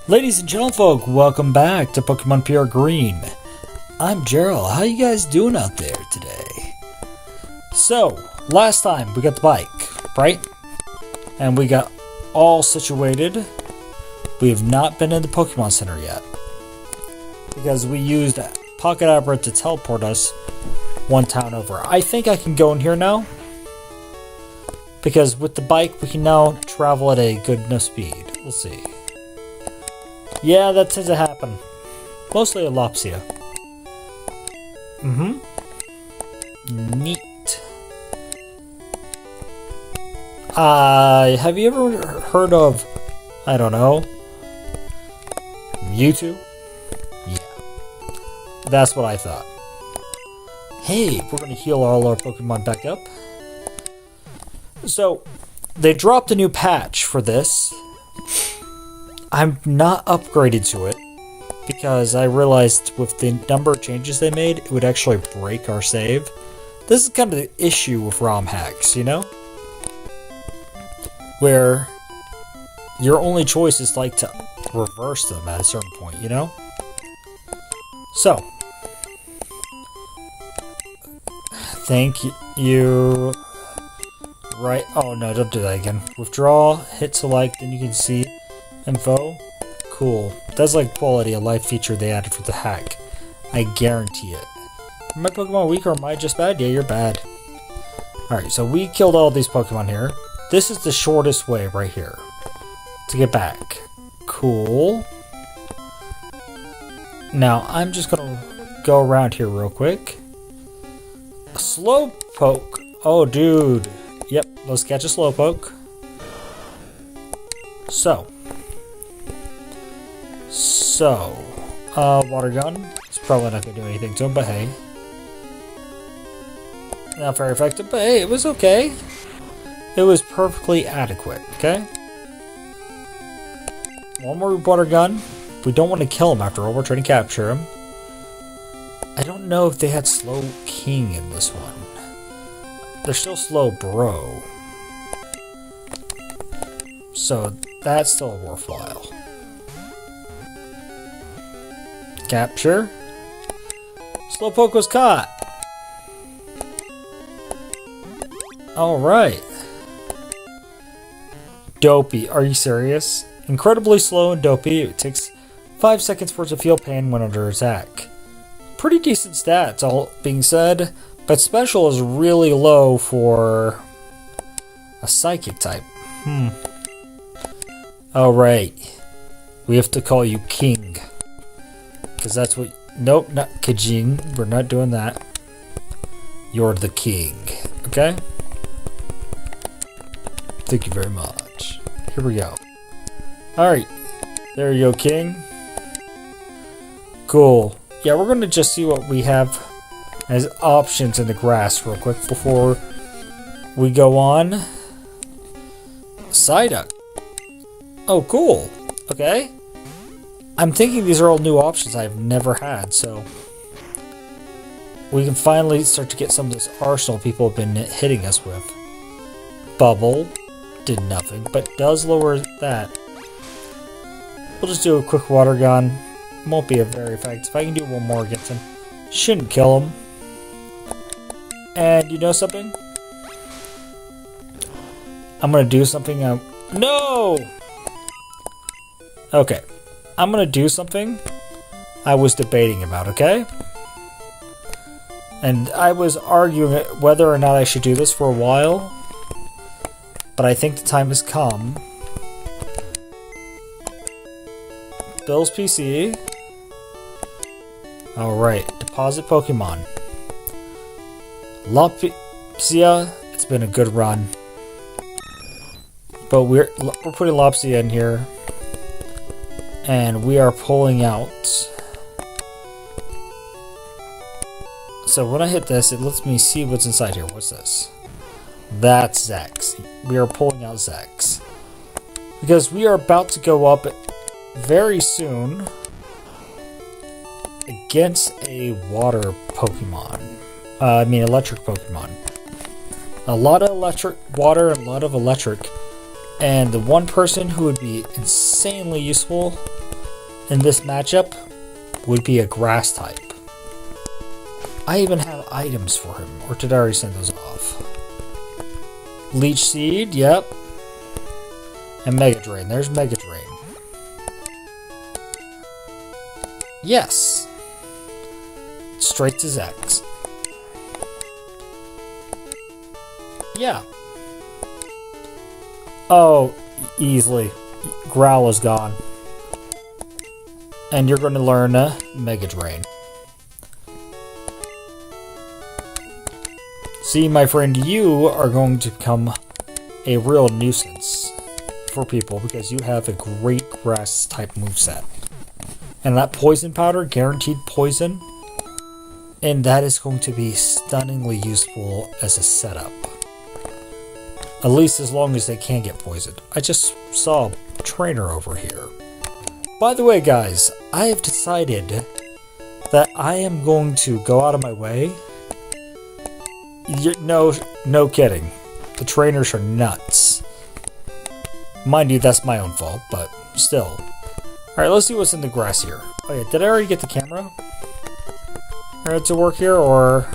Ladies and gentlefolk, welcome back to Pokemon Pure Green. I'm Gerald. How you guys doing out there today? So, last time we got the bike, right? And we got all situated. We have not been in the Pokemon Center yet. Because we used Pocket Abra to teleport us one town over. I think I can go in here now. Because with the bike, we can now travel at a good enough speed. We'll see. Yeah, that tends to happen. Mostly a Lopsia. Neat. Have you ever heard of, I don't know, Mewtwo? Yeah. That's what I thought. Hey, we're going to heal all our Pokemon back up. So, they dropped a new patch for this. I'm not upgraded to it because I realized with the number of changes they made, it would actually break our save. This is kind of the issue with Romhacks, you know? Where your only choice is like to reverse them at a certain point, you know? So, thank you. Right, oh no, don't do that again. Withdraw, hit select, then you can see info. Cool. That's like quality of life feature they added for the hack. I guarantee it. Are my Pokemon weak or am I just bad? Yeah, you're bad. Alright, so we killed all these Pokemon here. This is the shortest way right here to get back. Cool. Now, I'm just gonna go around here real quick. A Slowpoke. Oh, dude. Yep, let's catch a Slowpoke. Water gun. It's probably not going to do anything to him, but hey. Not very effective, but hey, it was okay. It was perfectly adequate, okay? One more water gun. We don't want to kill him after all, we're trying to capture him. I don't know if they had Slow King in this one. They're still Slow Bro. So, that's still worthwhile. Capture. Slowpoke was caught. Alright. Dopey, are you serious? Incredibly slow and dopey. It takes 5 seconds for it to feel pain when under attack. Pretty decent stats, all being said, but special is really low for a psychic type. Alright. We have to call you King. Because that's what... Nope, not Kajin. We're not doing that. You're the king. Okay? Thank you very much. Here we go. Alright. There you go, King. Cool. Yeah, we're going to just see what we have as options in the grass real quick before we go on. Psyduck. Oh, cool. Okay. I'm thinking these are all new options I've never had, so we can finally start to get some of this arsenal people have been hitting us with. Bubble did nothing, but does lower that. We'll just do a quick water gun. Won't be a very effective. If I can do one more against him, shouldn't kill him. And you know something? I'm gonna do something. No! Okay. I'm gonna do something I was debating about, okay? And I was arguing whether or not I should do this for a while, but I think the time has come. Bill's PC. Alright, deposit Pokemon. Lopsia, it's been a good run. But we're putting Lopsia in here. And we are pulling out. So when I hit this, it lets me see what's inside here. What's this? That's Zex. We are pulling out Zex. Because we are about to go up very soon against a water Pokemon. Electric Pokemon. A lot of electric water and a lot of electric. And the one person who would be insanely useful in this matchup would be a grass type. I even have items for him, or did I already send those off? Leech Seed, yep. And Mega Drain, there's Mega Drain. Yes! Straight to Zex. Yeah. Oh, easily. Growl is gone. And you're going to learn Mega Drain. See, my friend, you are going to become a real nuisance for people because you have a great grass type moveset. And that poison powder, guaranteed poison, and that is going to be stunningly useful as a setup. At least as long as they can get poisoned. I just saw a trainer over here. By the way, guys, I have decided that I am going to go out of my way. No kidding. The trainers are nuts. Mind you, that's my own fault, but still. Alright, let's see what's in the grass here. Oh yeah, did I already get the camera ready to work here, or...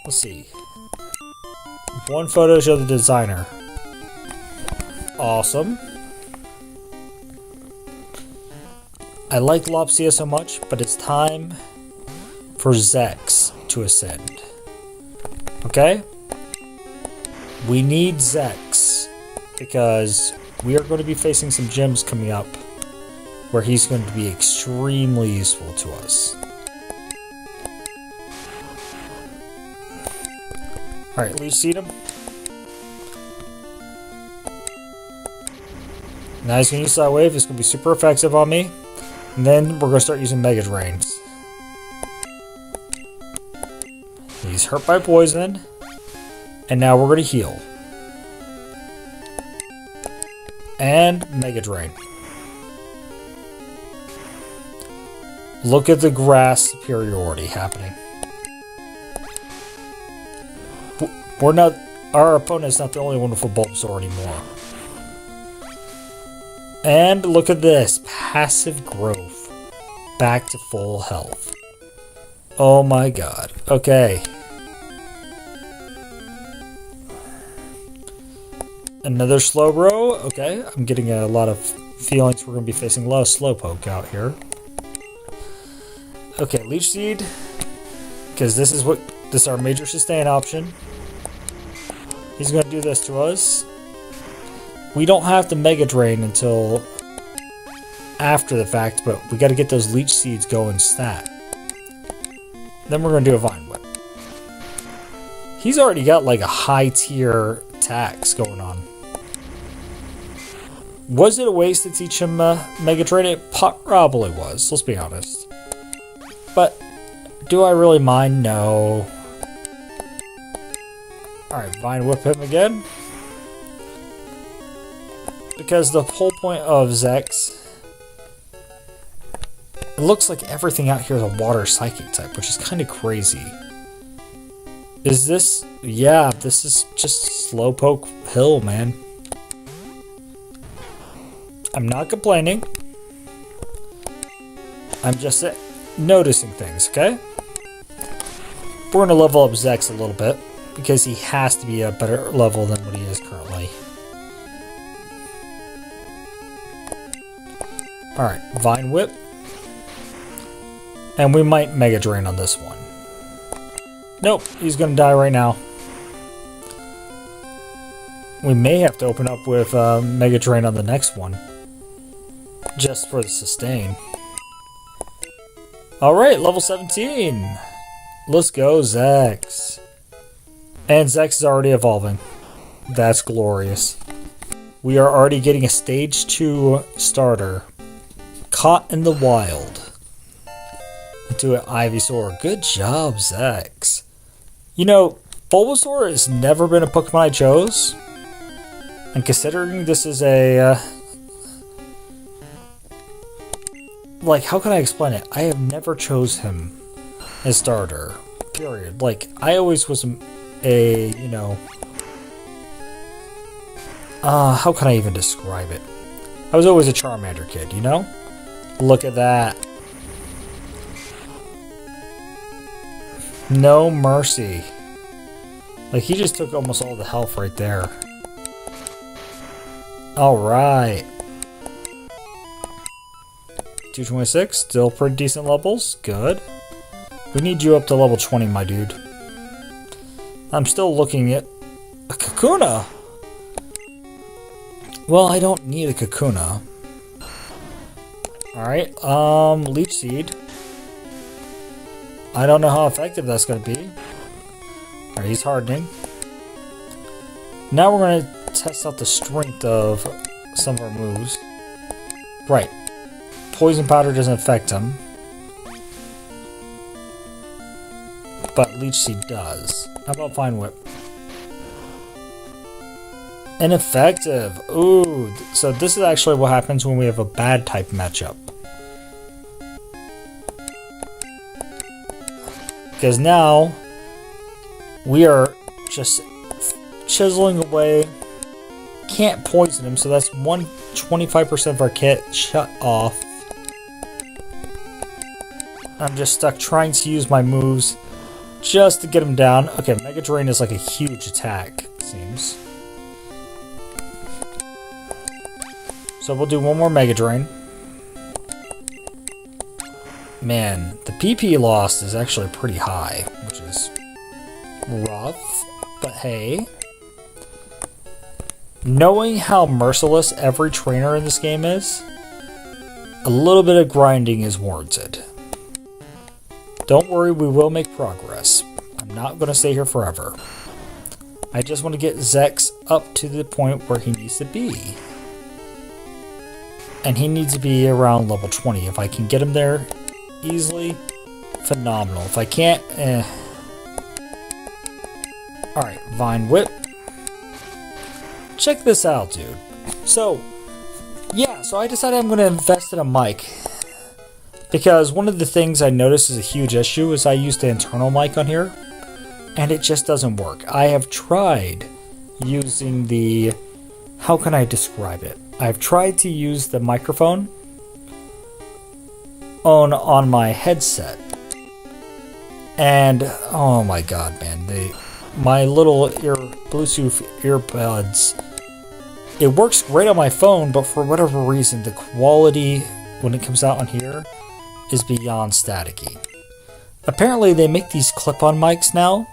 Let's see. One photo shows the designer. Awesome. I like Lopsia so much, but it's time for Zex to ascend. Okay? We need Zex, because we are going to be facing some gyms coming up where he's going to be extremely useful to us. Alright, Leech Seed him. Now he's going to use that wave, it's going to be super effective on me. And then we're going to start using Mega Drains. He's hurt by poison. And now we're going to heal. And Mega Drain. Look at the grass superiority happening. We're not... Our opponent's not the only one with a Bulbasaur anymore. And look at this. Passive growth. Back to full health. Oh my god. Okay. Another Slowbro. Okay. I'm getting a lot of feelings we're going to be facing a lot of Slowpoke out here. Okay, Leech Seed. Because this is our major sustain option. He's going to do this to us. We don't have to Mega Drain until after the fact, but we got to get those Leech Seeds going stat. Then we're going to do a Vine Whip. He's already got like a high tier attacks going on. Was it a waste to teach him Mega Drain? It probably was, let's be honest. But do I really mind? No. Alright, Vine Whip him again. Because the whole point of Zex... It looks like everything out here is a water psychic type, which is kind of crazy. Is this... Yeah, this is just Slowpoke Hill, man. I'm not complaining. I'm just noticing things, okay? We're going to level up Zex a little bit, because he has to be a better level than what he is currently. Alright, Vine Whip. And we might Mega Drain on this one. Nope, he's gonna die right now. We may have to open up with Mega Drain on the next one. Just for the sustain. Alright, level 17. Let's go, Zex. And Zex is already evolving. That's glorious. We are already getting a stage 2 starter. Caught in the wild. Into an Ivysaur. Good job, Zex. You know, Bulbasaur has never been a Pokemon I chose. And considering this is a... like, how can I explain it? I have never chose him as starter. Period. Like, I always was you know... how can I even describe it? I was always a Charmander kid, you know? Look at that. No mercy. Like, he just took almost all the health right there. Alright. 226, still pretty decent levels. Good. We need you up to level 20, my dude. I'm still looking at a Kakuna. Well, I don't need a Kakuna. Alright, Leech Seed. I don't know how effective that's going to be. Alright, he's hardening. Now we're going to test out the strength of some of our moves. Right. Poison Powder doesn't affect him. But Leech Seed does. How about Fine Whip? Ineffective. Ooh, so this is actually what happens when we have a bad type matchup. Because now we are just chiseling away. Can't poison him, so that's 25% of our kit shut off. I'm just stuck trying to use my moves just to get him down. Okay, Mega Drain is like a huge attack, it seems. So we'll do one more Mega Drain. Man, the PP loss is actually pretty high, which is rough, but hey. Knowing how merciless every trainer in this game is, a little bit of grinding is warranted. Don't worry, we will make progress. I'm not going to stay here forever. I just want to get Zex up to the point where he needs to be. And he needs to be around level 20. If I can get him there easily, phenomenal. If I can't, Alright, Vine Whip. Check this out, dude. So, yeah, so I decided I'm going to invest in a mic. Because one of the things I noticed is a huge issue is I use the internal mic on here. And it just doesn't work. I have tried using the... How can I describe it? I've tried to use the microphone on my headset. And, oh my god, man. My little Bluetooth earbuds, it works great on my phone, but for whatever reason, the quality when it comes out on here is beyond staticky. Apparently, they make these clip-on mics now.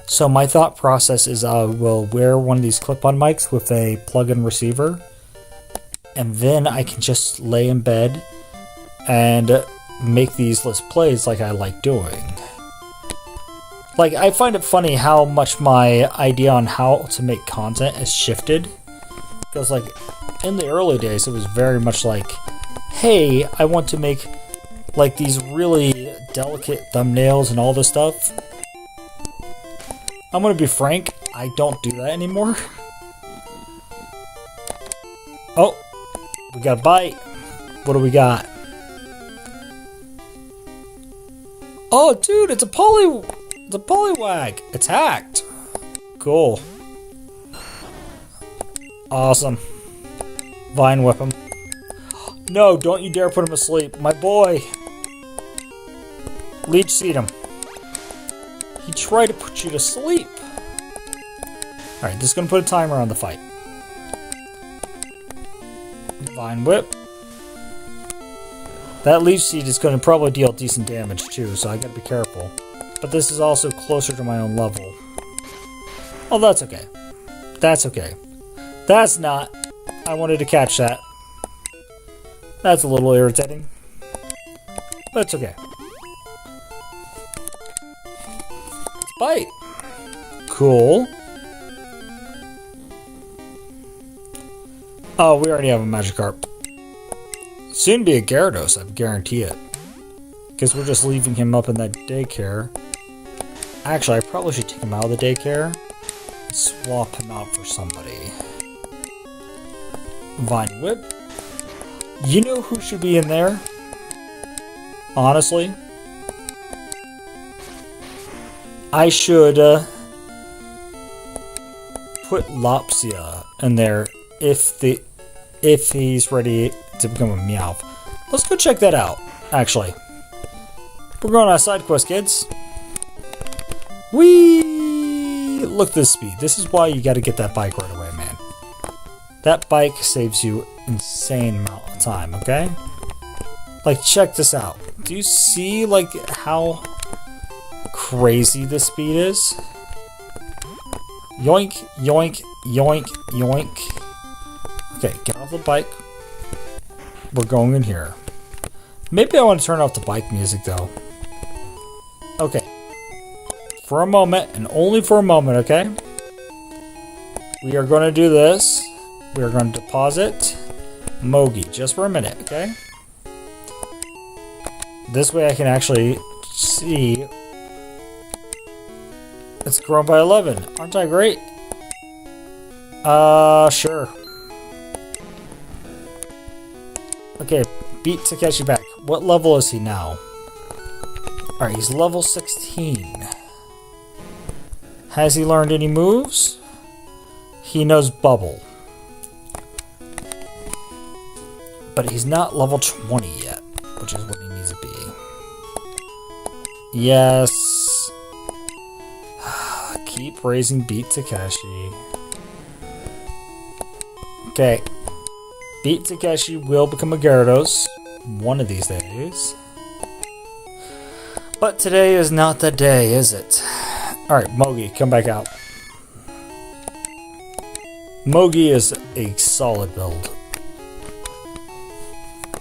So my thought process is I will wear one of these clip-on mics with a plug-in receiver, and then I can just lay in bed and make these Let's Plays like I like doing. Like, I find it funny how much my idea on how to make content has shifted. Because, like, in the early days, it was very much like, hey, I want to make, like, these really delicate thumbnails and all this stuff. I'm gonna be frank, I don't do that anymore. Oh, we got a bite. What do we got? Oh, dude, it's a Poliwag. Attacked. Cool. Awesome. Vine Whip him. No, don't you dare put him asleep. My boy. Leech Seed him. He tried to put you to sleep. Alright, just gonna put a timer on the fight. Vine Whip. That Leech Seed is gonna probably deal decent damage too, so I gotta be careful. But this is also closer to my own level. Oh, that's okay. That's okay. That's not. I wanted to catch that. That's a little irritating. But it's okay. Bite. Cool. Oh, we already have a Magikarp. Soon be a Gyarados, I guarantee it. Because we're just leaving him up in that daycare. Actually, I probably should take him out of the daycare and swap him out for somebody. Vine Whip. You know who should be in there? Honestly? I should put Lopsia in there if he's ready to become a Meowth. Let's go check that out, actually. We're going on a side quest, kids. Whee! Look at this speed. This is why you gotta get that bike right away, man. That bike saves you insane amount of time, okay? Like, check this out. Do you see, like, how crazy this speed is? Yoink, yoink, yoink, yoink. Okay, get off the bike. We're going in here. Maybe I want to turn off the bike music, though. Okay. For a moment, and only for a moment, okay? We are going to do this. We are going to deposit Mogi just for a minute, okay? This way I can actually see it's grown by 11. Aren't I great? Sure. Okay, beat Takeshi back. What level is he now? Alright, he's level 16. Has he learned any moves? He knows Bubble. But he's not level 20 yet, which is what he needs to be. Yes. Keep raising Beat Takeshi. Okay. Beat Takeshi will become a Gyarados one of these days. But today is not the day, is it? Alright, Mogi, come back out. Mogi is a solid build.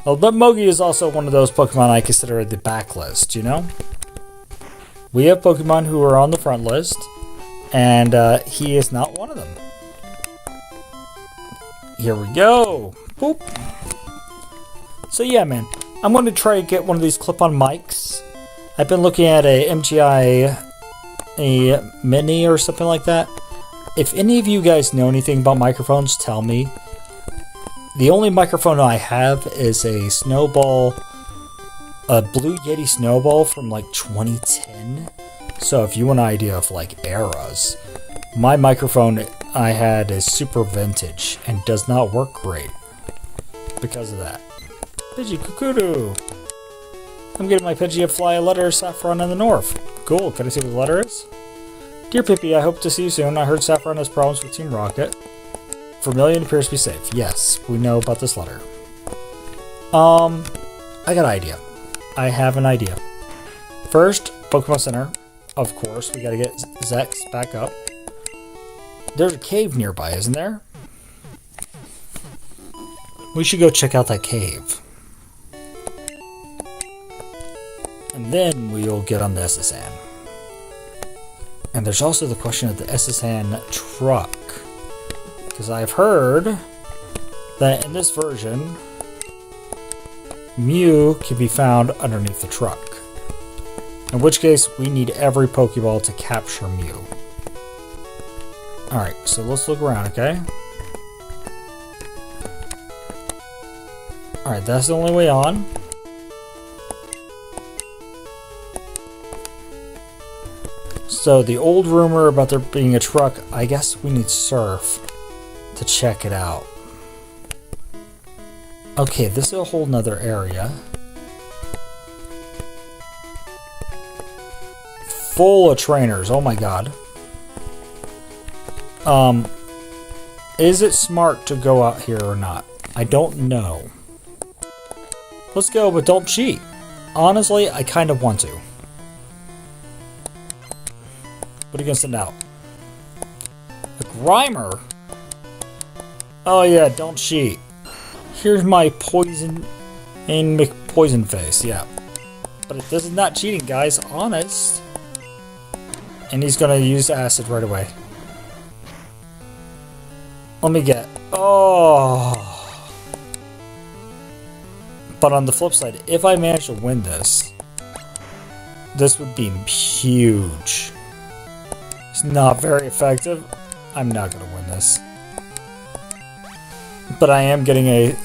Well, but Mogi is also one of those Pokemon I consider the backlist, you know? We have Pokemon who are on the front list, and he is not one of them. Here we go. Boop. So yeah, man, I'm going to try to get one of these clip-on mics. I've been looking at a MGI a Mini or something like that. If any of you guys know anything about microphones, tell me. The only microphone I have is a Snowball, a Blue Yeti Snowball from like 2010. So if you want an idea of like eras, my microphone I had is super vintage and does not work great because of that. Pidgey Kukudu! I'm getting my Pidgey to fly a letter Saffron in the north. Cool, can I see what the letter is? Dear Pippi, I hope to see you soon. I heard Saffron has problems with Team Rocket. Vermilion appears to be safe. Yes, we know about this letter. I got an idea. I have an idea. First, Pokemon Center. Of course, we gotta get Zex back up. There's a cave nearby, isn't there? We should go check out that cave. And then we'll get on the SSN. And there's also the question of the SSN truck. Because I've heard that in this version, Mew can be found underneath the truck. In which case, we need every Pokeball to capture Mew. Alright, so let's look around, okay? Alright, that's the only way on. So the old rumor about there being a truck, I guess we need Surf to check it out. Okay, this is a whole nother area. Full of trainers, oh my god. Is it smart to go out here or not? I don't know. Let's go, but don't cheat. Honestly, I kind of want to. What are you gonna send out? A Grimer? Oh yeah, don't cheat. Here's my poison and McPoison face, yeah. But this is not cheating, guys, honest. And he's gonna use acid right away. Let me get... Oh! But on the flip side, if I manage to win this, this would be huge. It's not very effective. I'm not gonna win this. But I am getting a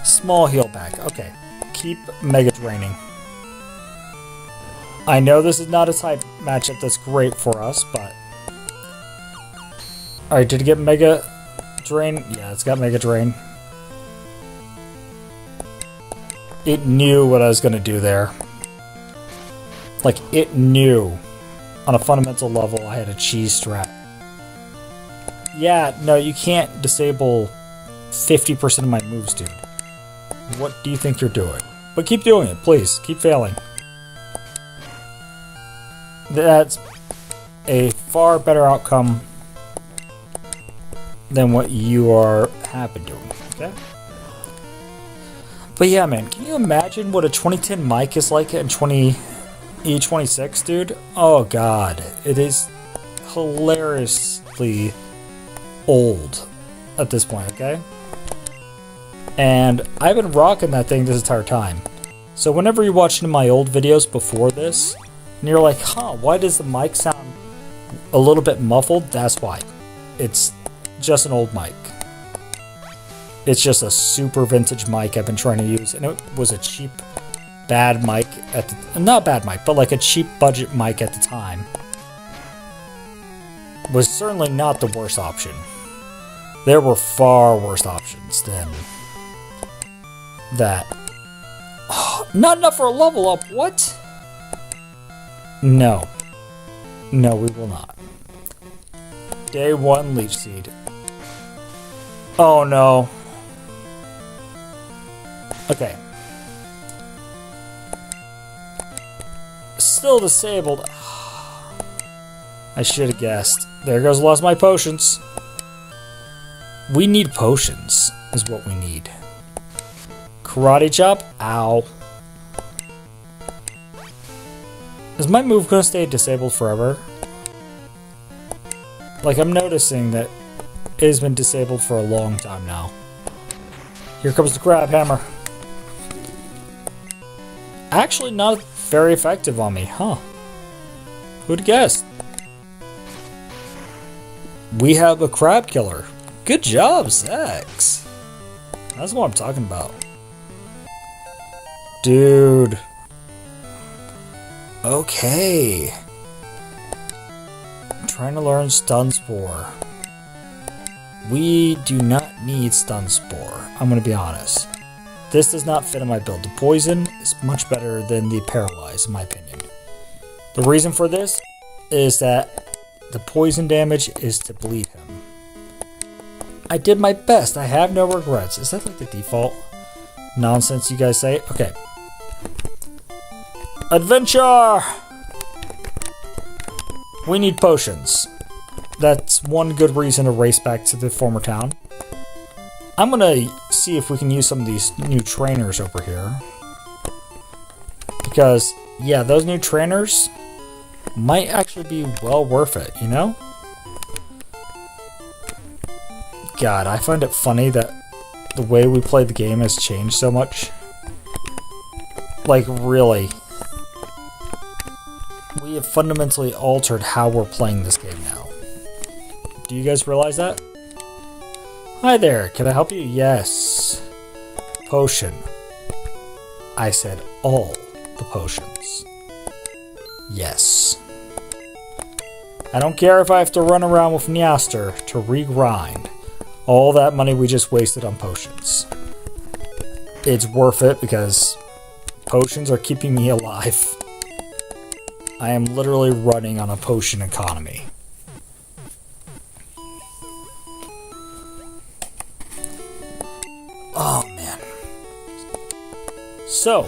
small heal back. Okay, keep Mega Draining. I know this is not a type matchup that's great for us, but... Alright, did it get Mega Drain? Yeah, it's got Mega Drain. It knew what I was gonna do there. Like, it knew. On a fundamental level, I had a cheese strat. Yeah, no, you can't disable 50% of my moves, dude. What do you think you're doing? But keep doing it, please. Keep failing. That's a far better outcome than what you have been doing, okay? But yeah, man, can you imagine what a 2010 mic is like in E26, dude? Oh god, it is hilariously old at this point, okay? And I've been rocking that thing this entire time. So whenever you're watching my old videos before this, and you're like, huh, why does the mic sound a little bit muffled? That's why. It's just an old mic. It's just a super vintage mic I've been trying to use, and it was a cheap, bad mic at the, not bad mic, but like a cheap budget mic at the time. Was certainly not the worst option. There were far worse options than that. Oh, not enough for a level up, what? No. No, we will not. Day 1 Leech Seed. Oh no. Okay. Still disabled. I should have guessed. There goes lost my potions. We need potions, is what we need. Karate chop. Ow. Is my move gonna stay disabled forever? Like, I'm noticing that it has been disabled for a long time now. Here comes the crab hammer. Actually not very effective on me, huh? Who'd guess? We have a crab killer. Good job, Zex. That's what I'm talking about. Dude. Okay. I'm trying to learn Stun Spore. We do not need Stun Spore. I'm gonna be honest. This does not fit in my build. The poison is much better than the paralyze, in my opinion. The reason for this is that the poison damage is to bleed him. I did my best. I have no regrets. Is that like the default nonsense you guys say? Okay. Adventure! We need potions. That's one good reason to race back to the former town. I'm gonna see if we can use some of these new trainers over here. Because, yeah, those new trainers might actually be well worth it, you know? God, I find it funny that the way we play the game has changed so much. Like, really. We have fundamentally altered how we're playing this game now. Do you guys realize that? Hi there, can I help you? Yes. Potion. I said all the potions. Yes. I don't care if I have to run around with Nyaster to re-grind all that money we just wasted on potions. It's worth it because potions are keeping me alive. I am literally running on a potion economy. Oh man. So,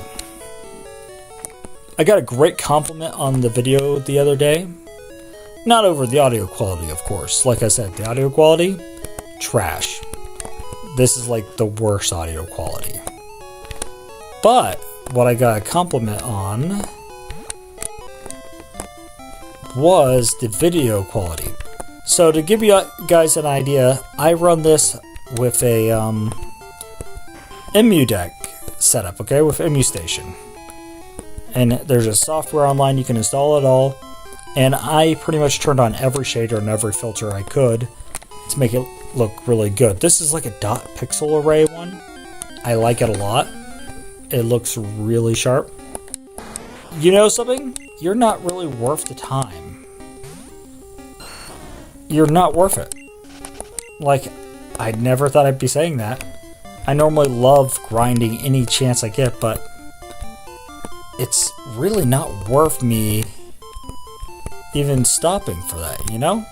I got a great compliment on the video the other day. Not over the audio quality, of course. Like I said, the audio quality, trash. This is like the worst audio quality. But what I got a compliment on was the video quality. So to give you guys an idea, I run this with a MU deck setup, okay, with MU Station. And there's a software online, you can install it all. And I pretty much turned on every shader and every filter I could to make it look really good. This is like a dot pixel array one. I like it a lot. It looks really sharp. You know something? You're not really worth the time. You're not worth it. Like, I never thought I'd be saying that. I normally love grinding any chance I get, but it's really not worth me even stopping for that, you know?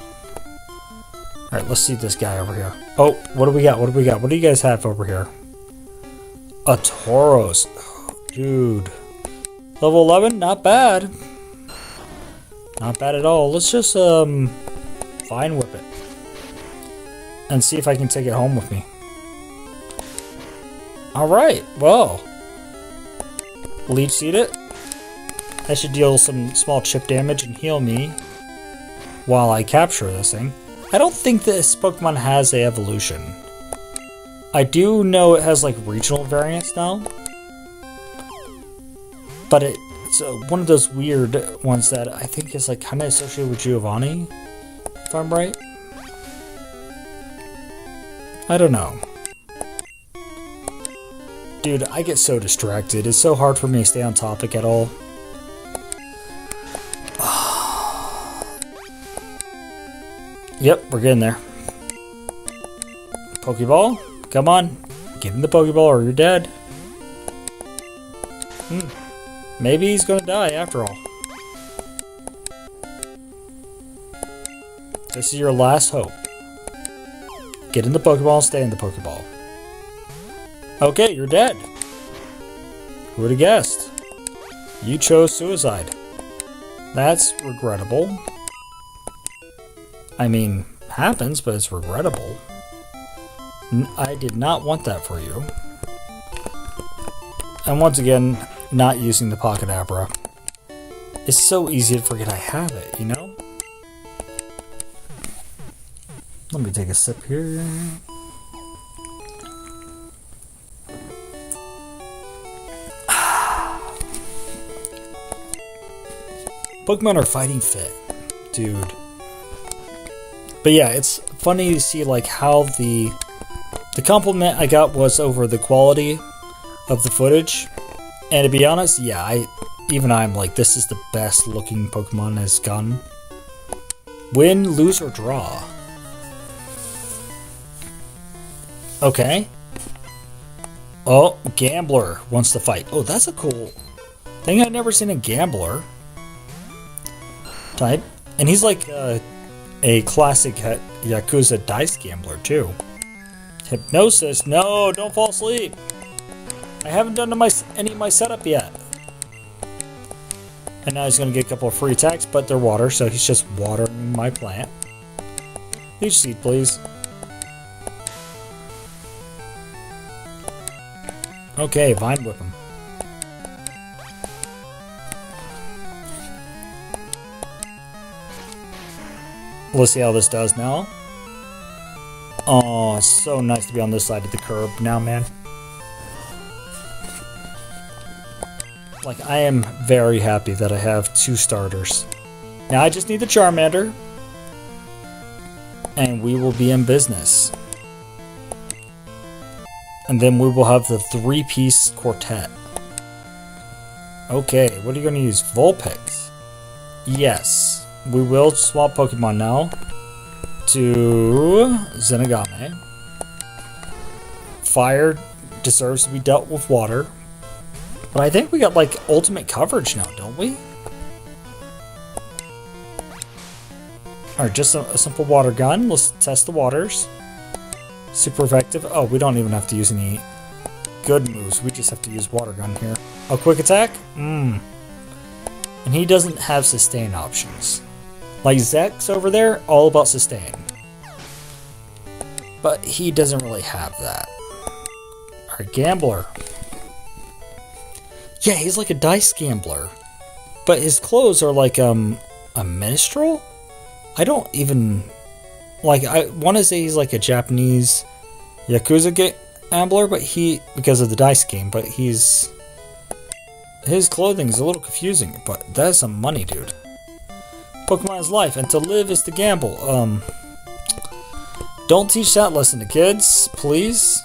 Alright, let's see this guy over here. Oh, what do we got? What do we got? What do you guys have over here? A Tauros. Dude. Level 11? Not bad. Not bad at all. Let's just, Vine Whip it. And see if I can take it home with me. Alright, well. Leech Seed it. That should deal some small chip damage and heal me while I capture this thing. I don't think this Pokemon has a evolution. I do know it has like regional variants now. But it's one of those weird ones that I think is like kind of associated with Giovanni, if I'm right. I don't know. Dude, I get so distracted. It's so hard for me to stay on topic at all. Yep, we're getting there. Pokeball? Come on. Get in the Pokeball or you're dead. Maybe he's gonna die after all. This is your last hope. Get in the Pokeball and stay in the Pokeball. Okay, you're dead. Who would have guessed? You chose suicide. That's regrettable. I mean, happens, but it's regrettable. I did not want that for you. And once again, not using the Pocket Abra. It's so easy to forget I have it, you know? Let me take a sip here. Pokemon are fighting fit, dude. But yeah, it's funny to see like how the compliment I got was over the quality of the footage. And to be honest, yeah, I'm like, this is the best looking Pokemon has gotten. Win, lose, or draw. Okay. Oh, Gambler wants to fight. Oh, that's a cool thing. I've never seen a Gambler type. And he's like a classic Yakuza dice gambler too. Hypnosis. No, don't fall asleep. I haven't done any of my setup yet. And now he's going to get a couple of free attacks, but they're water, so he's just watering my plant. Leech Seed, please. Okay, Vine Whip him. Let's see how this does now. Oh, it's so nice to be on this side of the curb now, man. Like, I am very happy that I have 2 starters. Now I just need the Charmander. And we will be in business. And then we will have the 3-piece quartet. Okay, what are you going to use? Vulpix. Yes. We will swap Pokemon now to Zenigame. Fire deserves to be dealt with water. But I think we got like ultimate coverage now, don't we? Alright, just a simple water gun. Let's test the waters. Super effective. Oh, we don't even have to use any good moves. We just have to use water gun here. A quick attack? And he doesn't have sustain options. Like Zex over there, all about sustain. But he doesn't really have that. Alright, Gambler. Yeah, he's like a dice gambler. But his clothes are like a minstrel? I don't even... Like, I want to say he's like a Japanese Yakuza gambler, but because of the dice game, but his clothing is a little confusing, but that's some money, dude. Pokemon is life, and to live is to gamble. Don't teach that lesson to kids, please.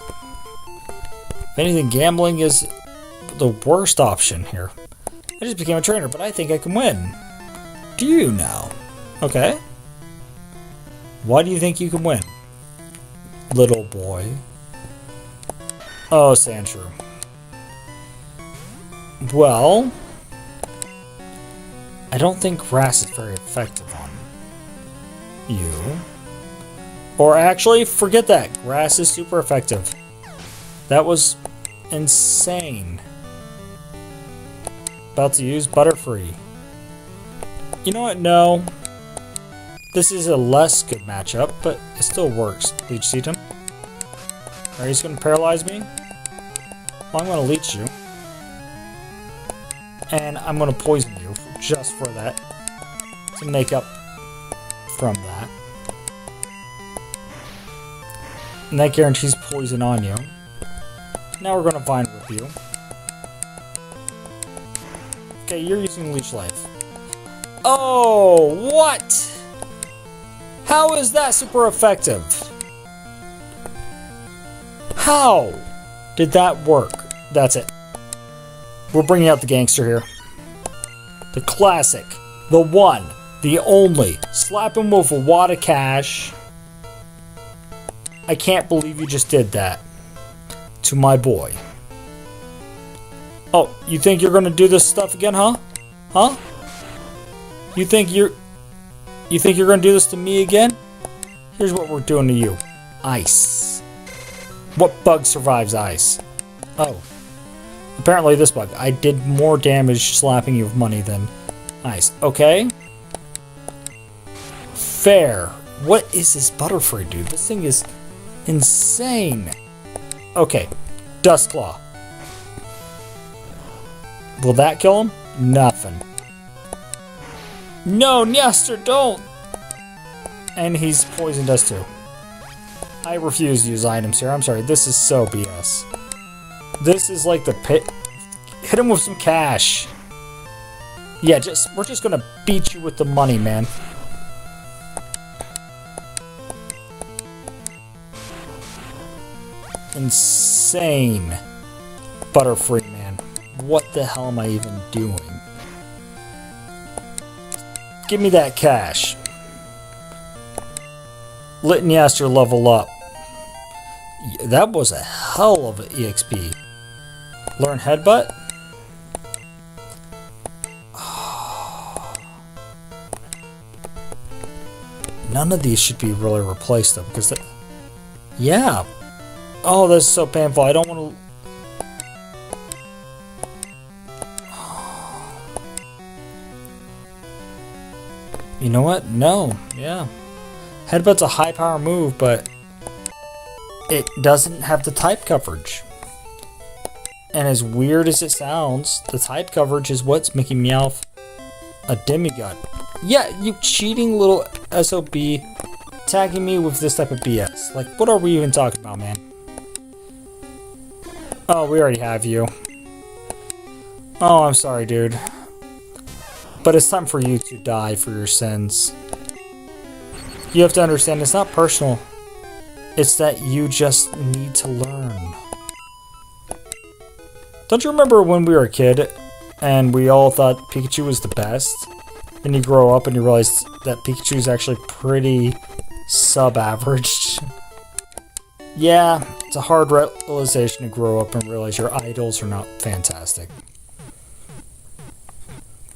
If anything, gambling is the worst option here. I just became a trainer, but I think I can win. Do you now? Okay. Why do you think you can win? Little boy. Oh, Sandshrew. Well, I don't think grass is very effective on you. Or actually, forget that. Grass is super effective. That was insane. About to use Butterfree. You know what? No. This is a less good matchup, but it still works. Leech Seed him. Alright, he's going to paralyze me. Well, I'm going to leech you. And I'm going to poison you just for that. To make up from that. And that guarantees poison on you. Now we're going to Vine Whip you. Okay, you're using Leech Life. Oh, what? How is that super effective? How did that work? That's it. We're bringing out the gangster here. The classic. The one. The only. Slap him with a wad of cash. I can't believe you just did that. To my boy. Oh, you think you're gonna do this stuff again, huh? Huh? You think you're gonna do this to me again? Here's what we're doing to you. Ice. What bug survives ice? Oh. Apparently this bug. I did more damage slapping you with money than ice. Okay. Fair. What is this Butterfree, dude? This thing is insane. Okay. Dustclaw. Will that kill him? Nothing. No, Nestor, don't! And he's poisoned us too. I refuse to use items here. I'm sorry. This is so BS. This is like the pit. Hit him with some cash. Yeah, we're just gonna beat you with the money, man. Insane. Butterfree, man. What the hell am I even doing? Give me that cash. Litaniaster level up. That was a hell of an EXP. Learn Headbutt? None of these should be really replaced though, because yeah. Oh, this is so painful. I don't want to. You know what? No. Yeah. Headbutt's a high power move, but it doesn't have the type coverage. And as weird as it sounds, the type coverage is what's making Meowth a demigod. Yeah, you cheating little SOB tagging me with this type of BS. Like, what are we even talking about, man? Oh, we already have you. Oh, I'm sorry, dude. But it's time for you to die for your sins. You have to understand, it's not personal. It's that you just need to learn. Don't you remember when we were a kid and we all thought Pikachu was the best? Then you grow up and you realize that Pikachu is actually pretty sub-average. Yeah, it's a hard realization to grow up and realize your idols are not fantastic.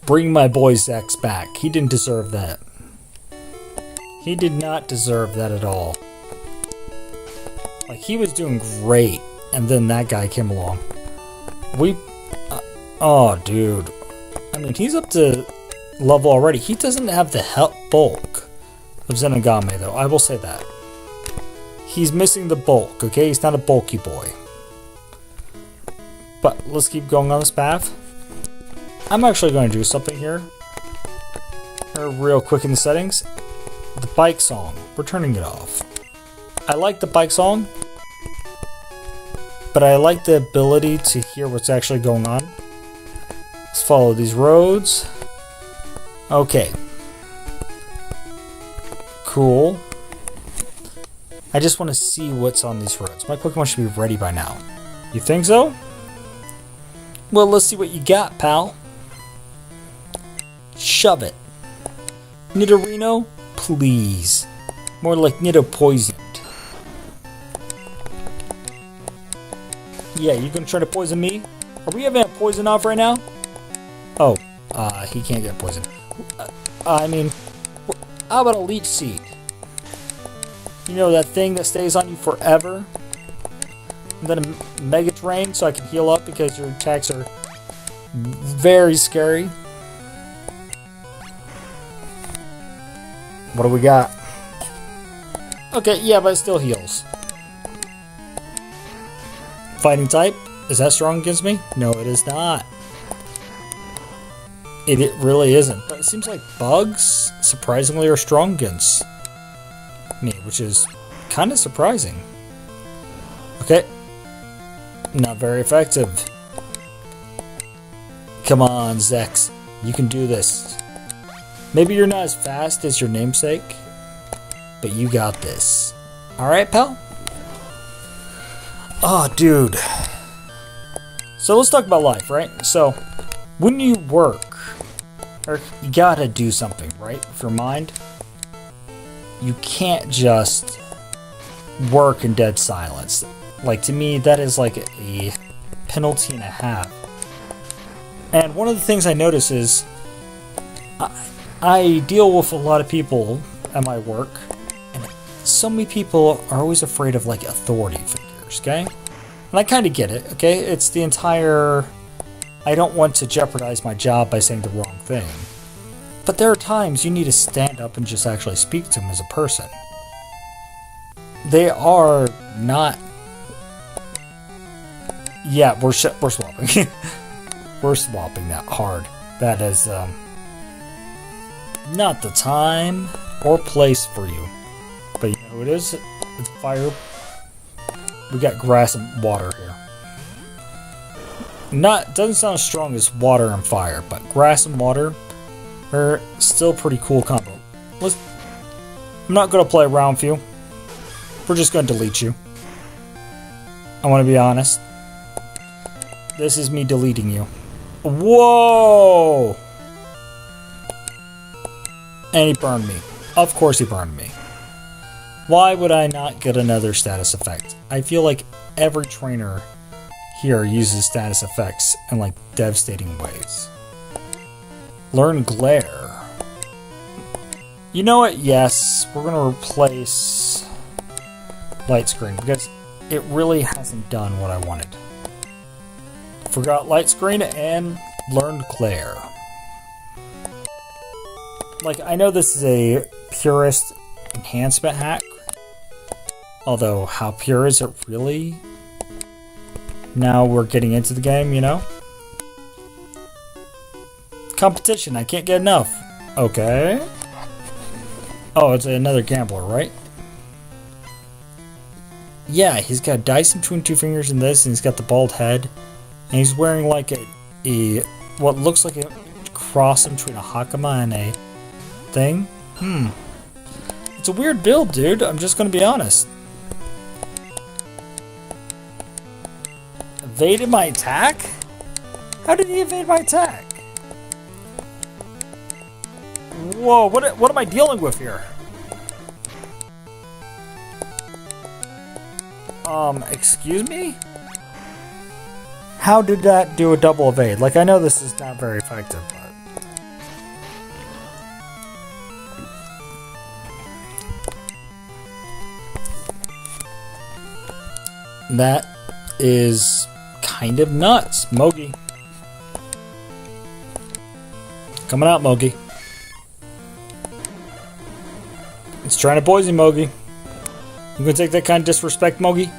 Bring my boy Zex back. He didn't deserve that. He did not deserve that at all. Like, he was doing great, and then that guy came along. Oh, dude. I mean, he's up to level already. He doesn't have the bulk of Zenigame, though. I will say that. He's missing the bulk, okay? He's not a bulky boy. But let's keep going on this path. I'm actually going to do something here. Real quick in the settings. The bike song. We're turning it off. I like the bike song, but I like the ability to hear what's actually going on. Let's follow these roads. Okay. Cool. I just want to see what's on these roads. My Pokemon should be ready by now. You think so? Well, let's see what you got, pal. Shove it. Nidorino? Please. More like Nido poisoned. Yeah, you gonna try to poison me? Are we having a poison off right now? Oh, he can't get poisoned. I mean, how about a leech seed? You know, that thing that stays on you forever? And then a mega drain so I can heal up because your attacks are very scary. What do we got? Okay, yeah, but it still heals. Fighting type? Is that strong against me? No, it is not. It really isn't. But it seems like bugs, surprisingly, are strong against me, which is kind of surprising. Okay. Not very effective. Come on, Zex. You can do this. Maybe you're not as fast as your namesake, but you got this. Alright, pal? Oh, dude. So let's talk about life, right? So, when you work, or you gotta do something, right? With your mind, you can't just work in dead silence. Like, to me, that is like a penalty and a half. And one of the things I notice is I deal with a lot of people at my work, and so many people are always afraid of like authority figures, okay? And I kind of get it, okay? It's the entire, I don't want to jeopardize my job by saying the wrong thing. But there are times you need to stand up and just actually speak to them as a person. They are not... Yeah, we're swapping. We're swapping that hard. That is, not the time or place for you. But you know who it is? It's fire. We got grass and water here. Doesn't sound as strong as water and fire, but grass and water are still pretty cool combo. I'm not gonna play around with you. We're just gonna delete you. I wanna be honest. This is me deleting you. Whoa! And he burned me. Of course he burned me. Why would I not get another status effect? I feel like every trainer here uses status effects in like devastating ways. Learn Glare. You know what? Yes, we're gonna replace Light Screen because it really hasn't done what I wanted. Forgot Light Screen and learned Glare. Like, I know this is a purist enhancement hack. Although, how pure is it really? Now we're getting into the game, you know? Competition, I can't get enough. Okay. Oh, it's another gambler, right? Yeah, he's got dice in between two fingers in this, and he's got the bald head. And he's wearing like a what looks like a cross in between a Hakama and a thing. It's a weird build, dude. I'm just gonna be honest. Evaded my attack? How did he evade my attack? Whoa, what am I dealing with here? Excuse me? How did that do a double evade? Like, I know this is not very effective, but... That is kind of nuts. Mogi. Coming out, Mogi. It's trying to poison Mogi. You gonna take that kind of disrespect, Mogi?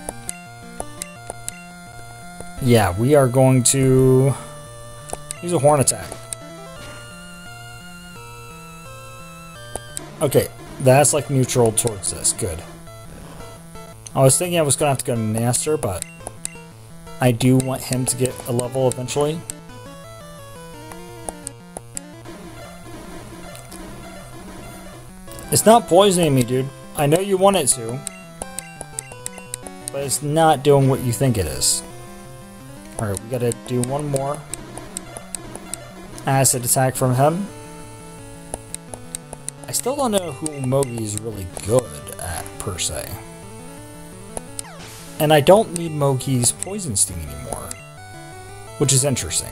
Yeah, we are going to use a horn attack. Okay, that's like neutral towards this. Good. I was thinking I was gonna have to go to Master, but I do want him to get a level eventually. It's not poisoning me, dude. I know you want it to, but it's not doing what you think it is. Alright, we gotta do one more acid attack from him. I still don't know who Mogi is really good at, per se. And I don't need Mogi's Poison Sting anymore, which is interesting.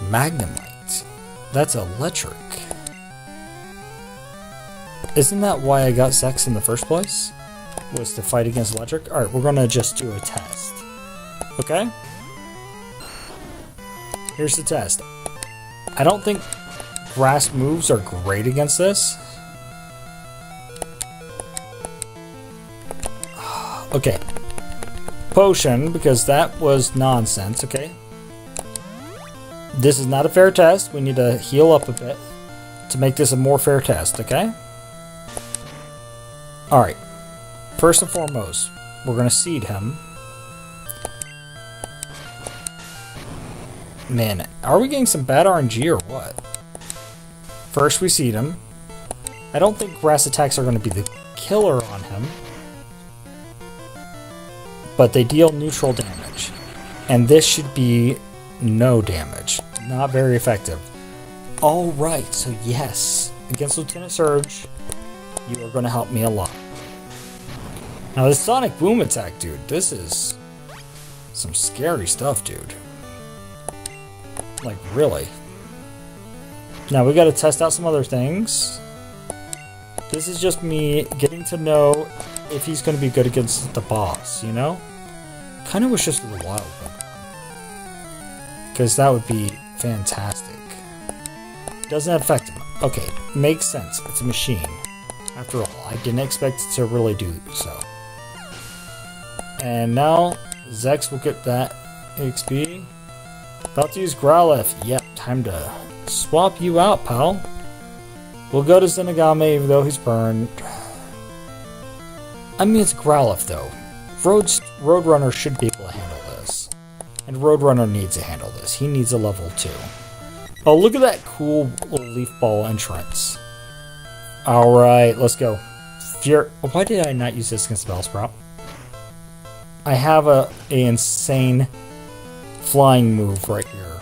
Magnemite. That's electric. Isn't that why I got Zex in the first place? Was to fight against electric? Alright, we're gonna just do a test. Okay? Here's the test. I don't think grass moves are great against this. Okay. Potion, because that was nonsense, okay? This is not a fair test. We need to heal up a bit to make this a more fair test, okay? Alright. First and foremost, we're going to seed him. Man, are we getting some bad RNG or what? First we seed him. I don't think grass attacks are going to be the killer on him. But they deal neutral damage. And this should be no damage. Not very effective. Alright, so yes. Against Lieutenant Surge, you are going to help me a lot. Now this Sonic Boom attack, dude, this is some scary stuff, dude. Like, really. Now we gotta test out some other things. This is just me getting to know if he's gonna be good against the boss, you know? Kinda wish this was a wild one. Because that would be fantastic. Doesn't affect him. Okay, makes sense. It's a machine. After all, I didn't expect it to really do so. And now, Zex will get that XP. About to use Growlithe. Yep, time to swap you out, pal. We'll go to Zenigame, even though he's burned. I mean, it's Growlithe, though. Roadrunner should be able to handle this. And Roadrunner needs to handle this. He needs a level 2. Oh, look at that cool little leaf ball entrance. Alright, let's go. Why did I not use this against Bellsprout? I have an insane flying move right here.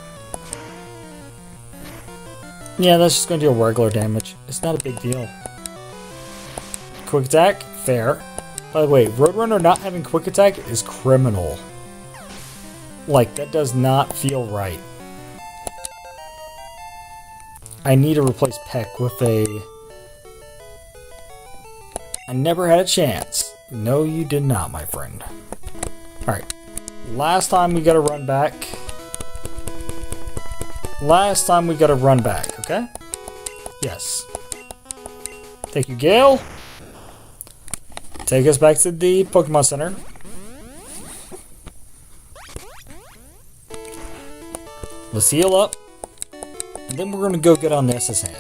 Yeah, that's just going to deal regular damage. It's not a big deal. Quick attack? Fair. By the way, Roadrunner not having quick attack is criminal. Like, that does not feel right. I need to replace Peck with a... I never had a chance. No, you did not, my friend. Alright. Last time we gotta run back. Last time we gotta run back, okay? Yes. Thank you, Gale. Take us back to the Pokemon Center. Let's heal up. And then we're gonna go get on the SS hand.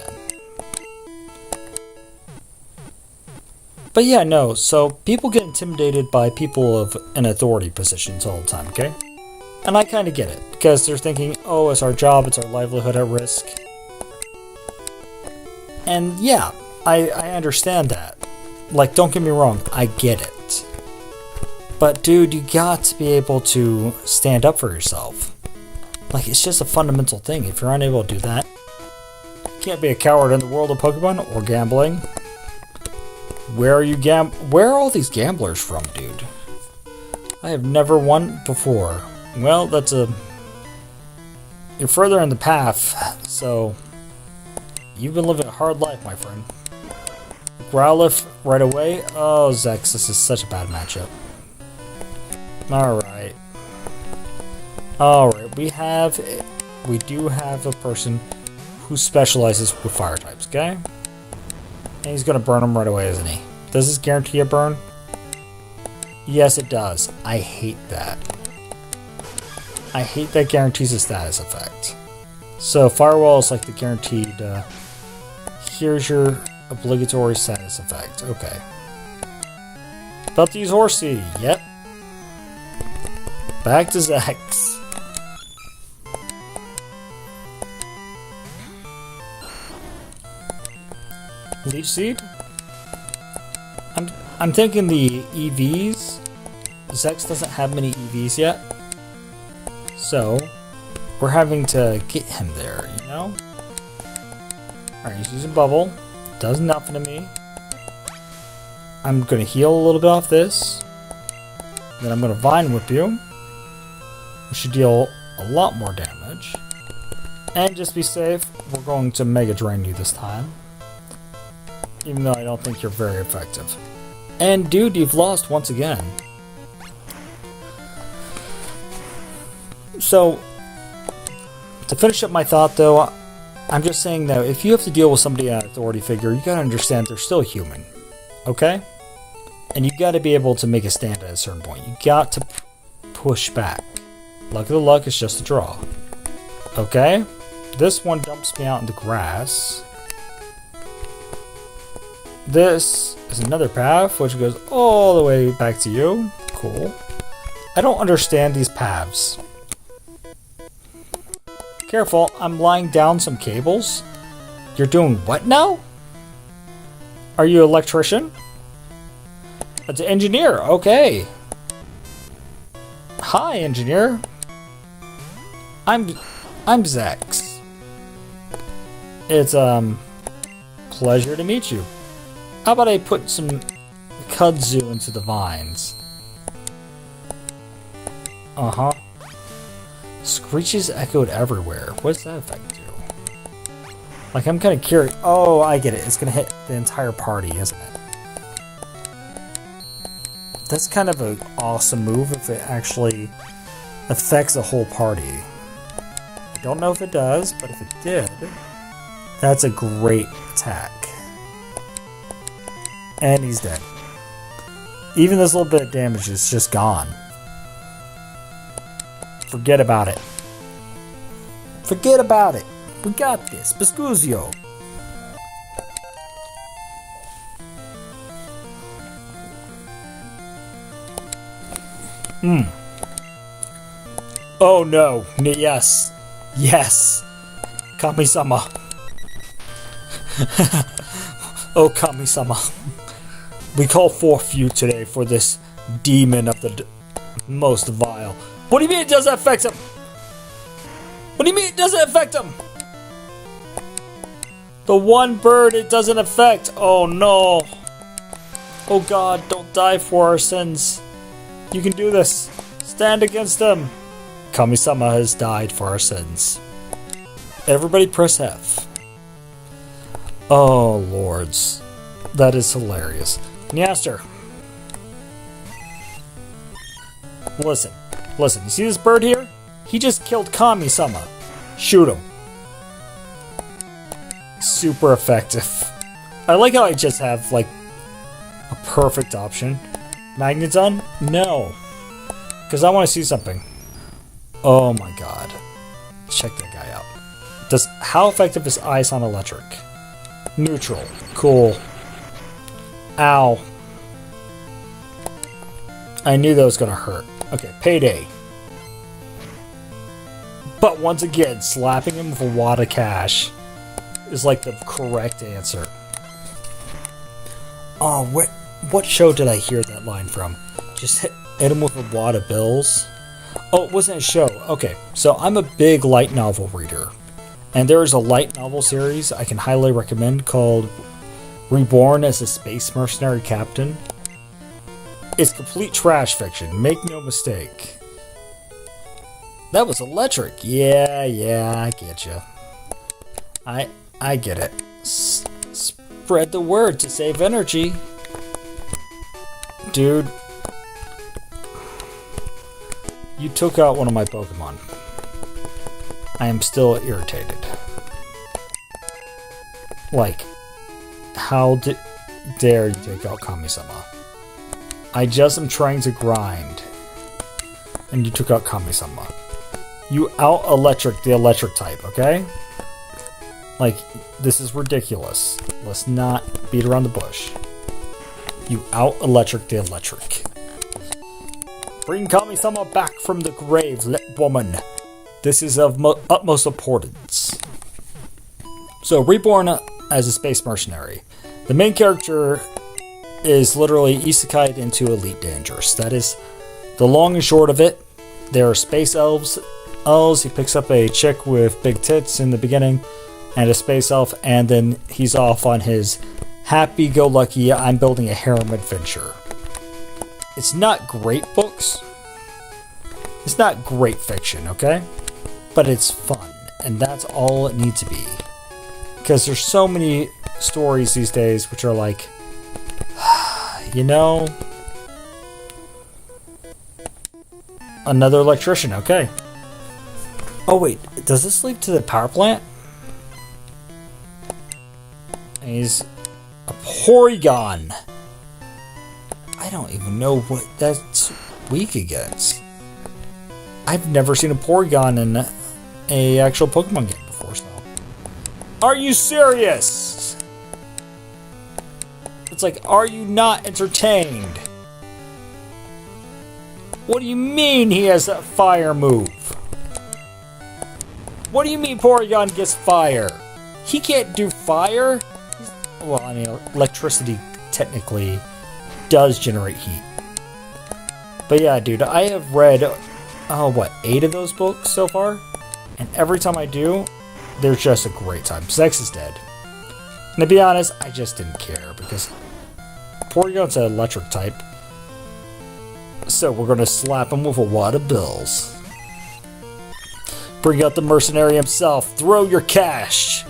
But yeah, no, so people get intimidated by people of in authority positions all the time, okay? And I kind of get it, because they're thinking, oh, it's our job, it's our livelihood at risk. And yeah, I understand that. Like, don't get me wrong, I get it. But dude, you got to be able to stand up for yourself. Like, it's just a fundamental thing. If you're unable to do that, you can't be a coward in the world of Pokemon or gambling. Where are all these gamblers from, dude? I have never won before. Well, that's a... You're further in the path, so... You've been living a hard life, my friend. Growlithe right away? Oh, Zex, this is such a bad matchup. Alright. Alright, we do have a person who specializes with fire types, okay? And he's gonna burn him right away, isn't he? Does this guarantee a burn? Yes, it does. I hate that. I hate that guarantees a status effect. So, Firewall is like the guaranteed, here's your obligatory status effect. Okay. About to use Horsey. Yep. Back to Zex. Leech Seed? I'm thinking the EVs. Zex doesn't have many EVs yet. So, we're having to get him there, you know? Alright, he's using Bubble. Does nothing to me. I'm gonna heal a little bit off this. Then I'm going to Vine Whip you, which should deal a lot more damage. And just be safe, we're going to Mega Drain you this time. Even though I don't think you're very effective. And dude, you've lost once again. So, to finish up my thought though, I'm just saying that if you have to deal with somebody an authority figure, you gotta understand they're still human. Okay? And you gotta be able to make a stand at a certain point. You got to push back. Luck of the luck is just a draw. Okay? This one dumps me out in the grass. This is another path, which goes all the way back to you. Cool. I don't understand these paths. Careful, I'm lying down some cables. You're doing what now? Are you an electrician? It's an engineer, okay. Hi, engineer. I'm Zex. It's pleasure to meet you. How about I put some kudzu into the vines? Uh-huh. Screeches echoed everywhere. What does that effect do? Like, I'm kind of curious. Oh, I get it. It's going to hit the entire party, isn't it? That's kind of an awesome move if it actually affects a whole party. I don't know if it does, but if it did, that's a great attack. And he's dead. Even this little bit of damage is just gone. Forget about it. Forget about it. We got this. Biscuzio. Oh no. Yes. Yes. Kami-sama. Oh, Kami-sama. We call forth you today for this demon of the most vile. What do you mean it doesn't affect him? What do you mean it doesn't affect him? The one bird it doesn't affect. Oh no. Oh god, don't die for our sins. You can do this. Stand against them. Kami-sama has died for our sins. Everybody press F. Oh lords. That is hilarious. Nyaster. Listen. Listen, you see this bird here? He just killed Kami-sama. Shoot him. Super effective. I like how I just have, like, a perfect option. Magneton? No. Because I want to see something. Oh my god. Check that guy out. How effective is Ice on Electric? Neutral. Cool. Ow. I knew that was going to hurt. Okay, Payday. But once again, slapping him with a wad of cash is like the correct answer. Oh, what show did I hear that line from? Just hit him with a wad of bills? Oh, it wasn't a show. Okay, so I'm a big light novel reader. And there is a light novel series I can highly recommend called Reborn as a Space Mercenary Captain. It's complete trash fiction, make no mistake. That was electric. Yeah, I get you. I get it. Spread the word to save energy. Dude. You took out one of my Pokemon. I am still irritated. Like, how dare you take out Kami-sama? I just am trying to grind. And you took out Kami-sama. You out-electric the electric type, okay? Like, this is ridiculous. Let's not beat around the bush. You out-electric the electric. Bring Kami-sama back from the grave, woman. This is of utmost importance. So, Reborn as a space mercenary. The main character is literally isekai'd into Elite Dangerous. That is the long and short of it. There are space elves. He picks up a chick with big tits in the beginning, and a space elf, and then he's off on his happy-go-lucky, I'm building a harem adventure. It's not great books. It's not great fiction, okay? But it's fun, and that's all it needs to be. Because there's so many stories these days which are like, you know, another electrician, okay. Oh wait, does this lead to the power plant? And he's a Porygon. I don't even know what that's weak against. I've never seen a Porygon in a actual Pokemon game before, so. Are you serious? It's like, are you not entertained? What do you mean he has a fire move? What do you mean Porygon gets fire? He can't do fire? Well, I mean, electricity technically does generate heat. But yeah, dude, I have read, 8 of those books so far? And every time I do, they're just a great time. Sex is dead. And to be honest, I just didn't care because Porygon's an electric type. So we're gonna slap him with a wad of bills. Bring out the mercenary himself. Throw your cash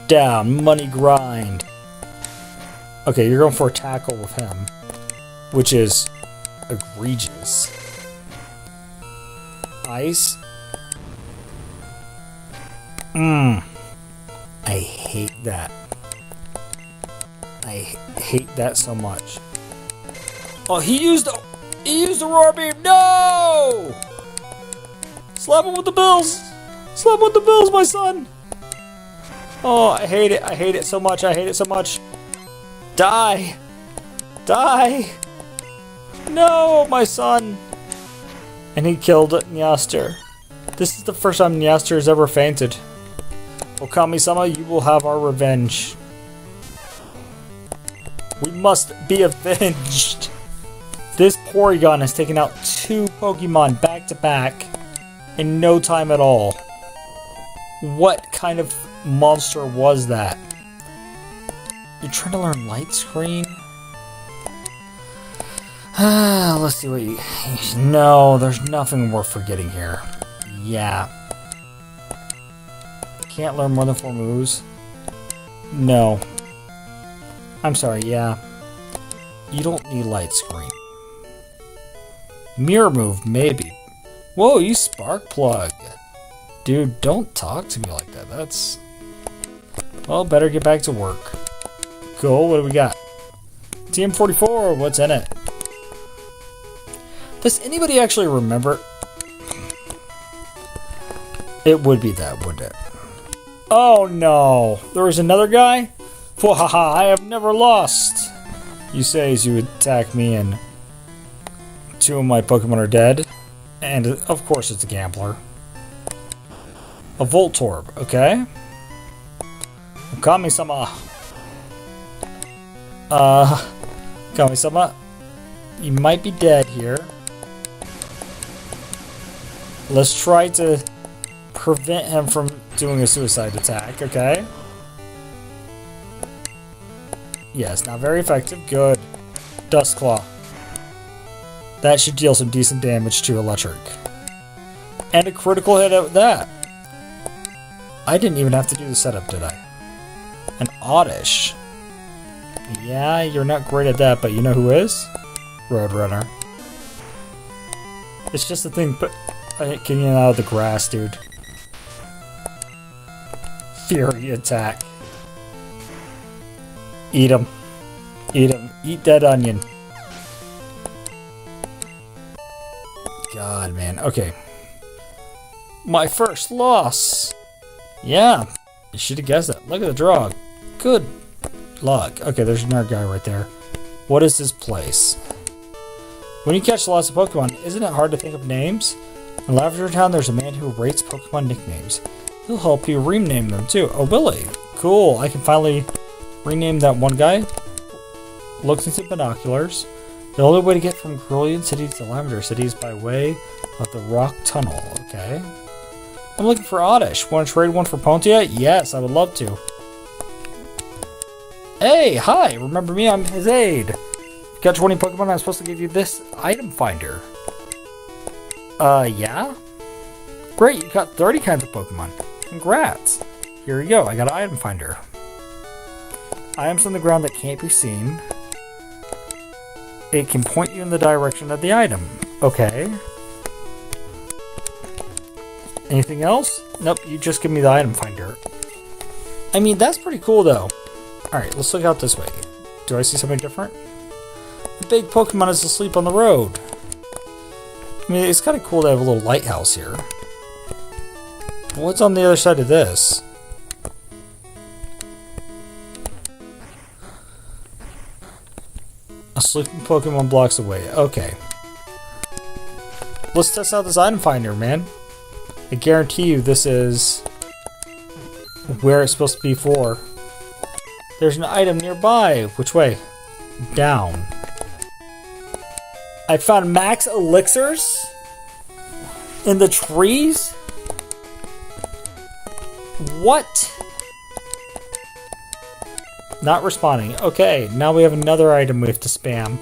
down. Money grind. Okay, you're going for a tackle with him, which is egregious. Ice. I hate that. I hate that so much. Oh, he used the roar beam. No! Slap him with the bills. Slap him with the bills, my son. Oh, I hate it. I hate it so much. I hate it so much. Die. Die. No, my son. And he killed Nyaster. This is the first time Nyaster has ever fainted. Okami-sama, you will have our revenge. We must be avenged. This Porygon has taken out 2 Pokemon back to back in no time at all. What kind of monster was that? You're trying to learn Light Screen? Let's see what you... No, there's nothing worth forgetting here. Yeah. Can't learn more than 4 moves? No. I'm sorry, yeah. You don't need Light Screen. Mirror move, maybe. Whoa, you Spark Plug. Dude, don't talk to me like that. That's... Well, better get back to work. Cool, what do we got? TM44, what's in it? Does anybody actually remember? It would be that, wouldn't it? Oh no! There was another guy? Wahaha, I have never lost! You say as you attack me and 2 of my Pokemon are dead. And of course it's a gambler. A Voltorb, okay. Kami-sama. Kami-sama. You might be dead here. Let's try to prevent him from doing a suicide attack, okay? Yes, not very effective. Good. Dustclaw. That should deal some decent damage to Electric. And a critical hit at that. I didn't even have to do the setup, did I? An Oddish. Yeah, you're not great at that, but you know who is? Roadrunner. It's just a thing, but getting it out of the grass, dude. Fury attack. Eat him. Eat him. Eat that onion. God, man. Okay. My first loss. Yeah. You should have guessed that. Look at the draw. Good luck. Okay, there's another guy right there. What is this place? When you catch lots of Pokemon, isn't it hard to think of names? In Lavender Town, there's a man who rates Pokemon nicknames. He'll help you rename them too. Oh, Willie. Cool. I can finally rename that one guy. Looks into binoculars. The only way to get from Vermilion City to Lavender City is by way of the Rock Tunnel. Okay. I'm looking for Oddish. Want to trade one for Pontia? Yes, I would love to. Hey, hi. Remember me? I'm his aide. You got 20 Pokemon, I'm supposed to give you this item finder. Yeah? Great, you got 30 kinds of Pokemon. Congrats. Here you go, I got an item finder. Items on the ground that can't be seen. It can point you in the direction of the item. Okay. Anything else? Nope, you just give me the item finder. I mean, that's pretty cool though. Alright, let's look out this way. Do I see something different? The big Pokemon is asleep on the road. I mean, it's kind of cool to have a little lighthouse here. What's on the other side of this? A sleeping Pokemon blocks away. Okay. Let's test out this item finder, man. I guarantee you this is where it's supposed to be for. There's an item nearby. Which way? Down. I found max elixirs in the trees? What? Not responding. Okay, now we have another item we have to spam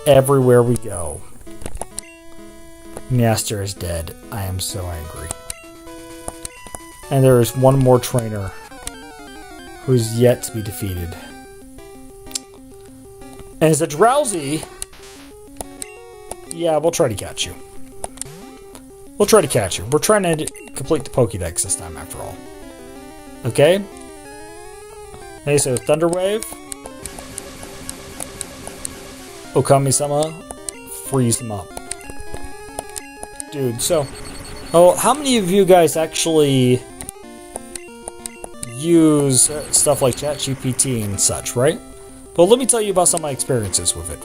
everywhere we go. Master is dead. I am so angry. And there is one more trainer who's yet to be defeated. And is it Drowsy? Yeah, we'll try to catch you. We'll try to catch you. We're trying to complete the Pokédex this time, after all. Okay? Hey, so Thunder Wave. Okami-sama. Freeze them up. Dude, so... Oh, how many of you guys actually use stuff like ChatGPT and such, right? Well, let me tell you about some of my experiences with it.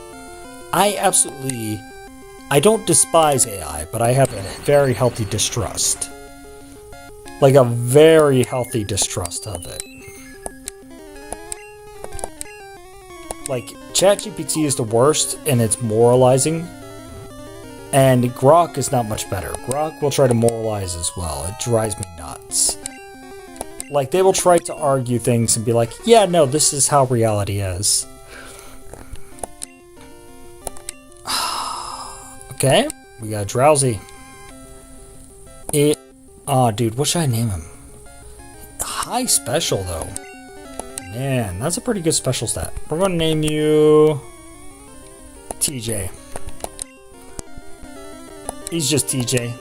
I don't despise AI, but I have a very healthy distrust. Like a very healthy distrust of it. Like, ChatGPT is the worst, and it's moralizing. And Grok is not much better. Grok will try to moralize as well. It drives me nuts. Like, they will try to argue things and be like, yeah, no, this is how reality is. Okay, we got Drowsy. Aw, dude, what should I name him? High special, though. Man, that's a pretty good special stat. We're gonna name you... TJ. He's just TJ.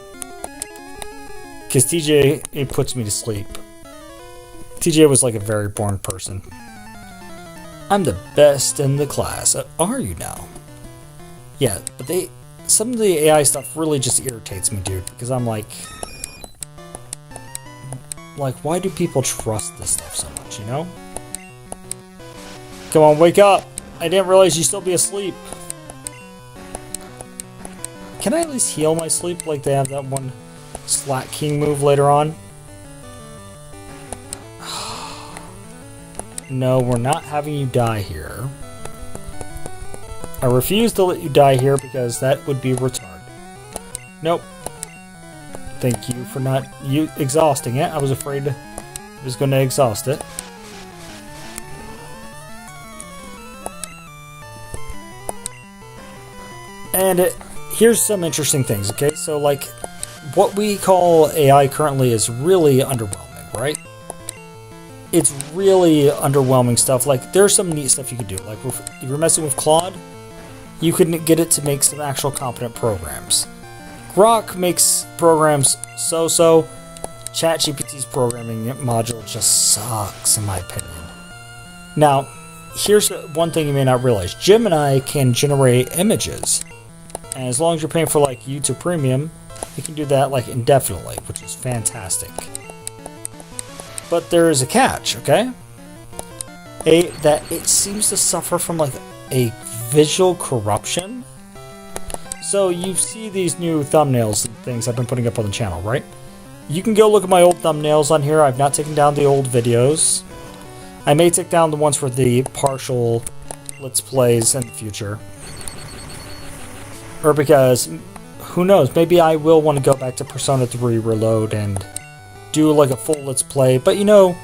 Because TJ, it puts me to sleep. TJ was like a very boring person. I'm the best in the class. Are you now? Yeah, but some of the AI stuff really just irritates me, dude. Because I'm like, why do people trust this stuff so much, you know? Come on, wake up! I didn't realize you'd still be asleep. Can I at least heal my sleep like they have that one Slack King move later on? No, we're not having you die here. I refuse to let you die here because that would be retarded. Nope. Thank you for not exhausting it. I was afraid it was going to exhaust it. And here's some interesting things, okay? So, like, what we call AI currently is really underwhelming, right? It's really underwhelming stuff. Like, there's some neat stuff you could do. Like, if you're messing with Claude, you can get it to make some actual competent programs. Grok makes programs so-so. ChatGPT's programming module just sucks, in my opinion. Now, here's one thing you may not realize. Gemini can generate images. And as long as you're paying for, like, YouTube Premium, you can do that, like, indefinitely, which is fantastic. But there is a catch, okay? That it seems to suffer from, like, a visual corruption. So you see these new thumbnails and things I've been putting up on the channel, right? You can go look at my old thumbnails on here. I've not taken down the old videos. I may take down the ones for the partial Let's Plays in the future. Or because, who knows, maybe I will want to go back to Persona 3 Reload and do like a full Let's Play, but you know,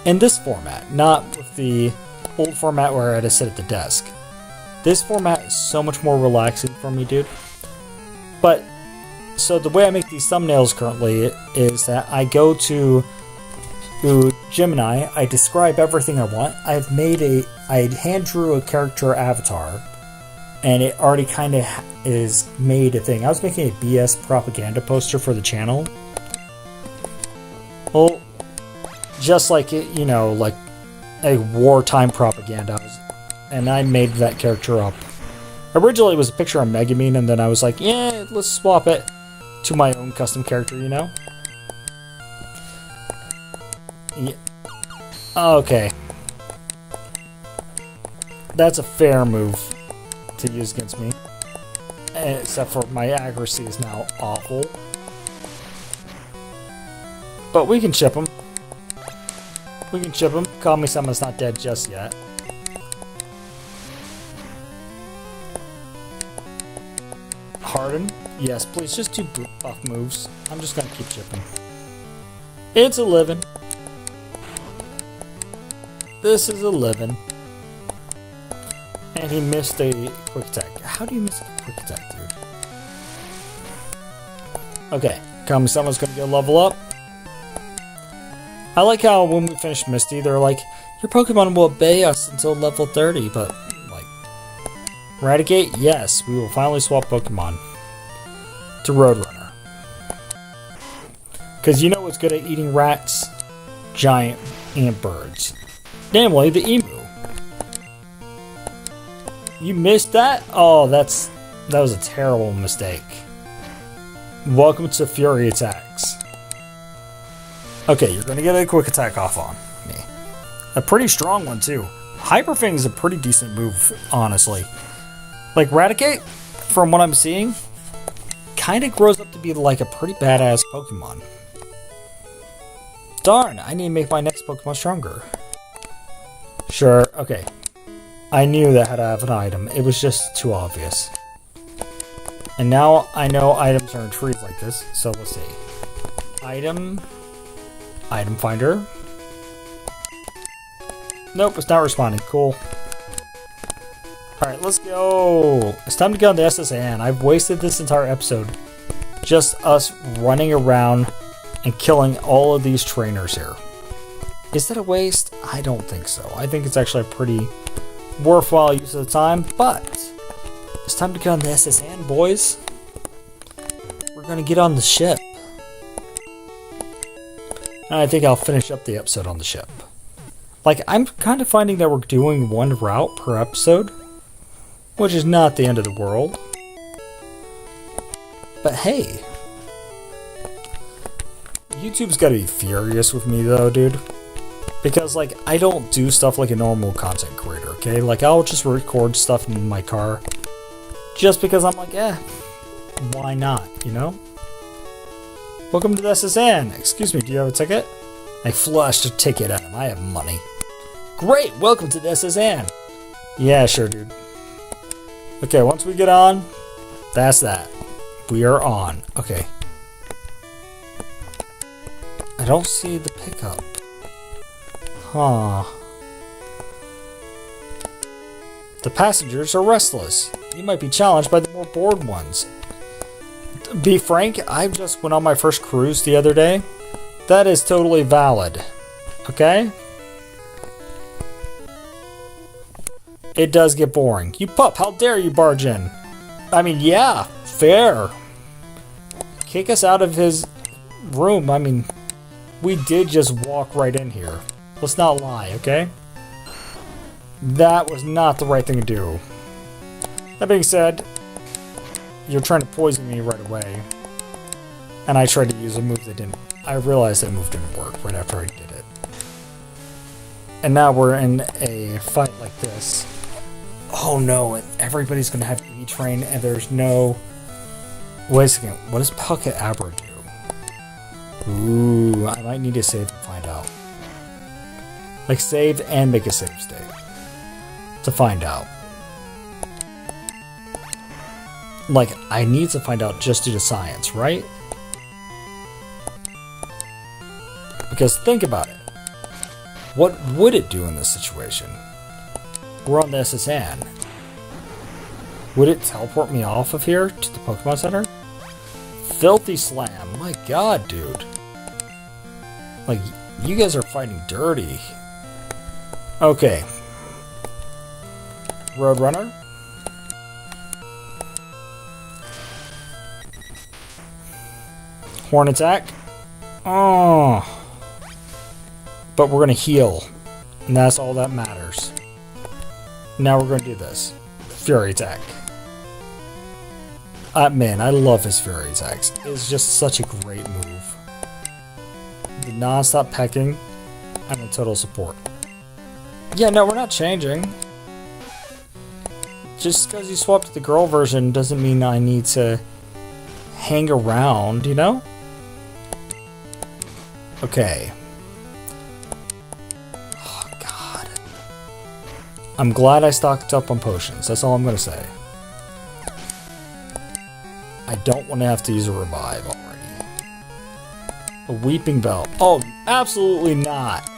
in this format, not with the old format where I had to sit at the desk. This format is so much more relaxing for me, dude. But, so the way I make these thumbnails currently is that I go to Gemini, I describe everything I want. I hand drew a character avatar, and it already kind of is made a thing. I was making a BS propaganda poster for the channel. Well, just like it, you know, like a wartime propaganda. And I made that character up. Originally it was a picture of Megamine, and then I was like, yeah, let's swap it to my own custom character, you know? Yeah. Okay. That's a fair move to use against me. Except for my accuracy is now awful. But we can chip him. We can chip him. Kami-sama's not dead just yet. Harden? Yes, please, just do buff moves. I'm just gonna keep chipping. It's a living. This is a living. And he missed a quick attack. How do you miss a quick attack, dude? Okay, Kami-sama's gonna get a level up. I like how when we finish Misty, they're like, your Pokemon will obey us until level 30, but, like, Eradicate? Yes, we will finally swap Pokemon to Roadrunner. Because you know what's good at eating rats? Giant ant birds. Namely, the emu. You missed that? Oh, that was a terrible mistake. Welcome to Fury Attacks. Okay, you're gonna get a quick attack off on me. A pretty strong one, too. Hyper Fang is a pretty decent move, honestly. Like, Eradicate, from what I'm seeing, kind of grows up to be like a pretty badass Pokemon. Darn, I need to make my next Pokemon stronger. Sure, okay. I knew that had to have an item. It was just too obvious. And now I know items are in trees like this, so let's see. Item finder. Nope, it's not responding. Cool. Alright, let's go. It's time to get on the SSN. I've wasted this entire episode just us running around and killing all of these trainers here. Is that a waste? I don't think so. I think it's actually a pretty worthwhile use of the time, but it's time to get on the SSN, boys. We're gonna get on the ship. And I think I'll finish up the episode on the ship. Like, I'm kind of finding that we're doing one route per episode, which is not the end of the world. But hey, YouTube's gotta be furious with me though, dude. Because, like, I don't do stuff like a normal content creator, okay? Like, I'll just record stuff in my car just because I'm like, why not, you know? Welcome to the SSN. Excuse me, do you have a ticket? I flushed a ticket at him. I have money. Great, welcome to the SSN. Yeah, sure, dude. Okay, once we get on, that's that. We are on. Okay. I don't see the pickup. Huh. The passengers are restless. You might be challenged by the more bored ones. To be frank, I just went on my first cruise the other day. That is totally valid. Okay? It does get boring. You pup, how dare you barge in? I mean, yeah, fair. Kick us out of his room. I mean, we did just walk right in here. Let's not lie, okay? That was not the right thing to do. That being said, you're trying to poison me right away. And I tried to use a move that didn't... I realized that move didn't work right after I did it. And now we're in a fight like this. Oh no, everybody's gonna have E-Train and there's no... Wait a second, what does Pocket Abra do? Ooh, I might need to save and find out. Like, save and make a save state. To find out. Like, I need to find out just due to science, right? Because think about it. What would it do in this situation? We're on the SSN. Would it teleport me off of here to the Pokemon Center? Filthy Slam. My god, dude. Like, you guys are fighting dirty. Okay. Roadrunner. Horn attack. Oh. But we're gonna heal. And that's all that matters. Now we're gonna do this. Fury attack. Man, I love his Fury attacks. It's just such a great move. The non-stop pecking. I'm in total support. Yeah, no, we're not changing. Just because you swapped to the girl version doesn't mean I need to hang around, you know? Okay. Oh, God. I'm glad I stocked up on potions. That's all I'm going to say. I don't want to have to use a revive already. A Weeping Bell. Oh, absolutely not.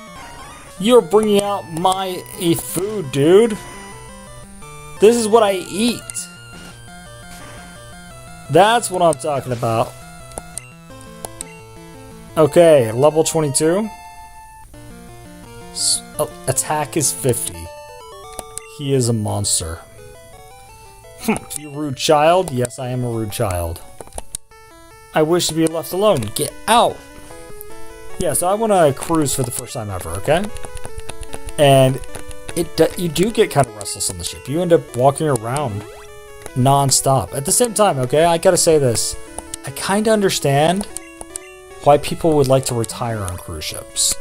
You're bringing out my food, dude. This is what I eat. That's what I'm talking about. Okay, level 22. Attack is 50. He is a monster. You rude child? Yes, I am a rude child. I wish to be left alone. Get out! Yeah, so I want to cruise for the first time ever, okay? And you do get kind of restless on the ship. You end up walking around non-stop. At the same time, okay, I gotta say this. I kind of understand why people would like to retire on cruise ships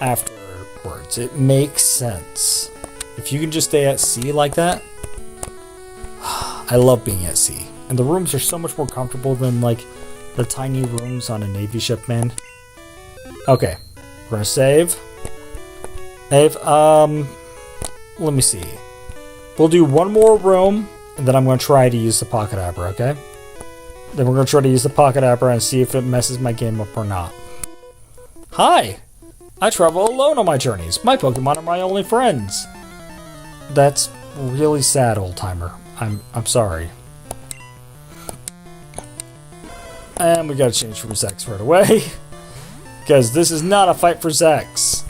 afterwards. It makes sense. If you can just stay at sea like that, I love being at sea. And the rooms are so much more comfortable than, like, the tiny rooms on a Navy ship, man. Okay, we're gonna save. Let me see. We'll do one more room, and then I'm gonna try to use the Pocket Abra, okay? Then we're gonna try to use the Pocket Abra and see if it messes my game up or not. Hi! I travel alone on my journeys. My Pokemon are my only friends. That's really sad, old-timer. I'm sorry. And we gotta change from Zex right away. Because this is not a fight for Zex.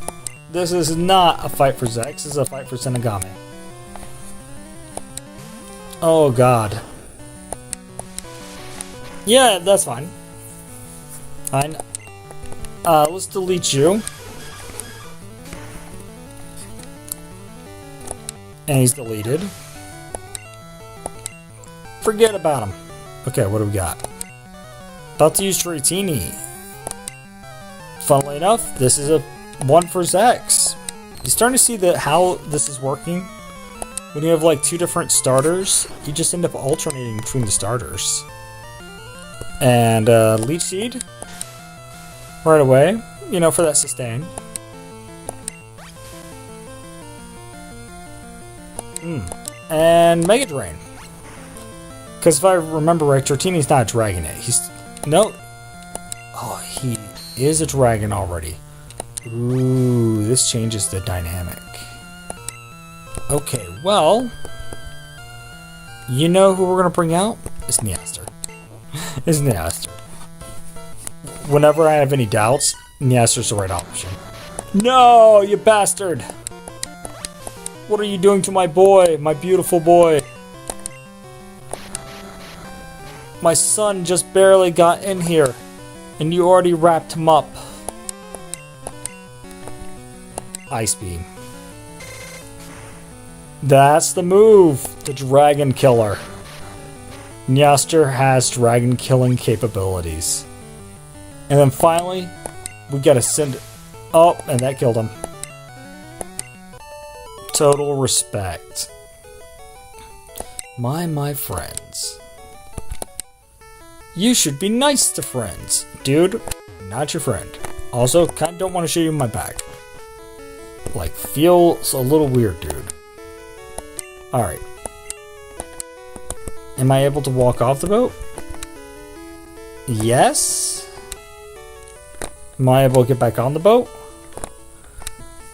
This is not a fight for Zex. This is a fight for Senegame. Oh god. Yeah, that's fine. Fine. Let's delete you. And he's deleted. Forget about him. Okay, what do we got? About to use Dratini. Funnily enough, this is a one for Zex. You're starting to see how this is working. When you have like two different starters, you just end up alternating between the starters. And Leech Seed right away, you know, for that sustain. And Mega Drain. Because if I remember right, Dratini's not a Dragonite. He's no. Oh, he is a dragon already. Ooh, this changes the dynamic. Okay, well, you know who we're gonna bring out? It's Neaster. It's Neaster. Whenever I have any doubts, Neaster's the right option. No, you bastard! What are you doing to my boy, my beautiful boy? My son just barely got in here, and you already wrapped him up. Ice Beam. That's the move! The Dragon Killer. Neaster has dragon killing capabilities. And then finally, we gotta send... Oh, and that killed him. Total respect. My friends. You should be nice to friends. Dude, not your friend. Also, kinda don't want to show you my back. Like, feels a little weird, dude. Alright. Am I able to walk off the boat? Yes? Am I able to get back on the boat?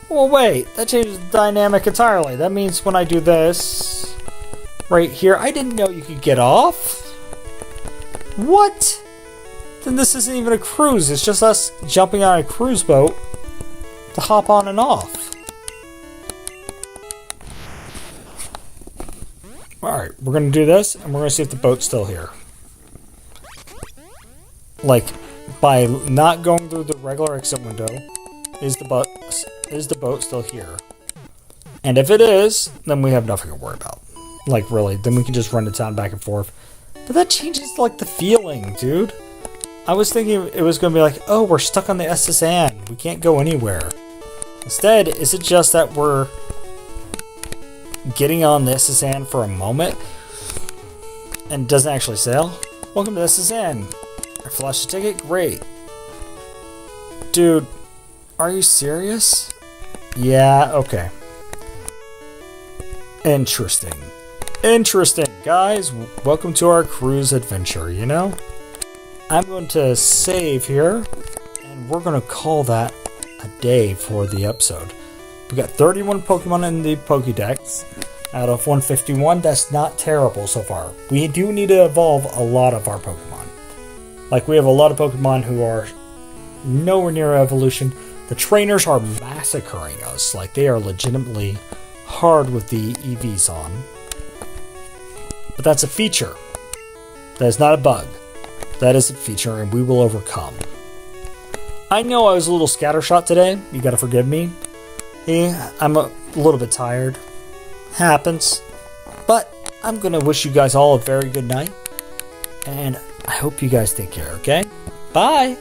Well, wait. That changes the dynamic entirely. That means when I do this, right here. I didn't know you could get off. What? Then this isn't even a cruise. It's just us jumping on a cruise boat to hop on and off. Alright, we're going to do this, and we're going to see if the boat's still here. Like, by not going through the regular exit window, is the boat still here? And if it is, then we have nothing to worry about. Like, really, then we can just run the town back and forth. But that changes, like, the feeling, dude. I was thinking it was going to be like, oh, we're stuck on the SSN. We can't go anywhere. Instead, is it just that we're getting on the SSN for a moment and doesn't actually sail? Welcome to the SSN. I flashed a ticket? Great. Dude, are you serious? Yeah, okay. Interesting. Interesting. Guys, welcome to our cruise adventure, you know? I'm going to save here, and we're going to call that a day for the episode. We got 31 Pokemon in the Pokédex out of 151. That's not terrible so far. We do need to evolve a lot of our Pokemon. Like, we have a lot of Pokemon who are nowhere near evolution. The trainers are massacring us. Like, they are legitimately hard with the EVs on. But that's a feature. That is not a bug. That is a feature, and we will overcome. I know I was a little scattershot today. You gotta forgive me. Yeah, I'm a little bit tired. Happens. But I'm gonna wish you guys all a very good night. And I hope you guys take care, okay? Bye!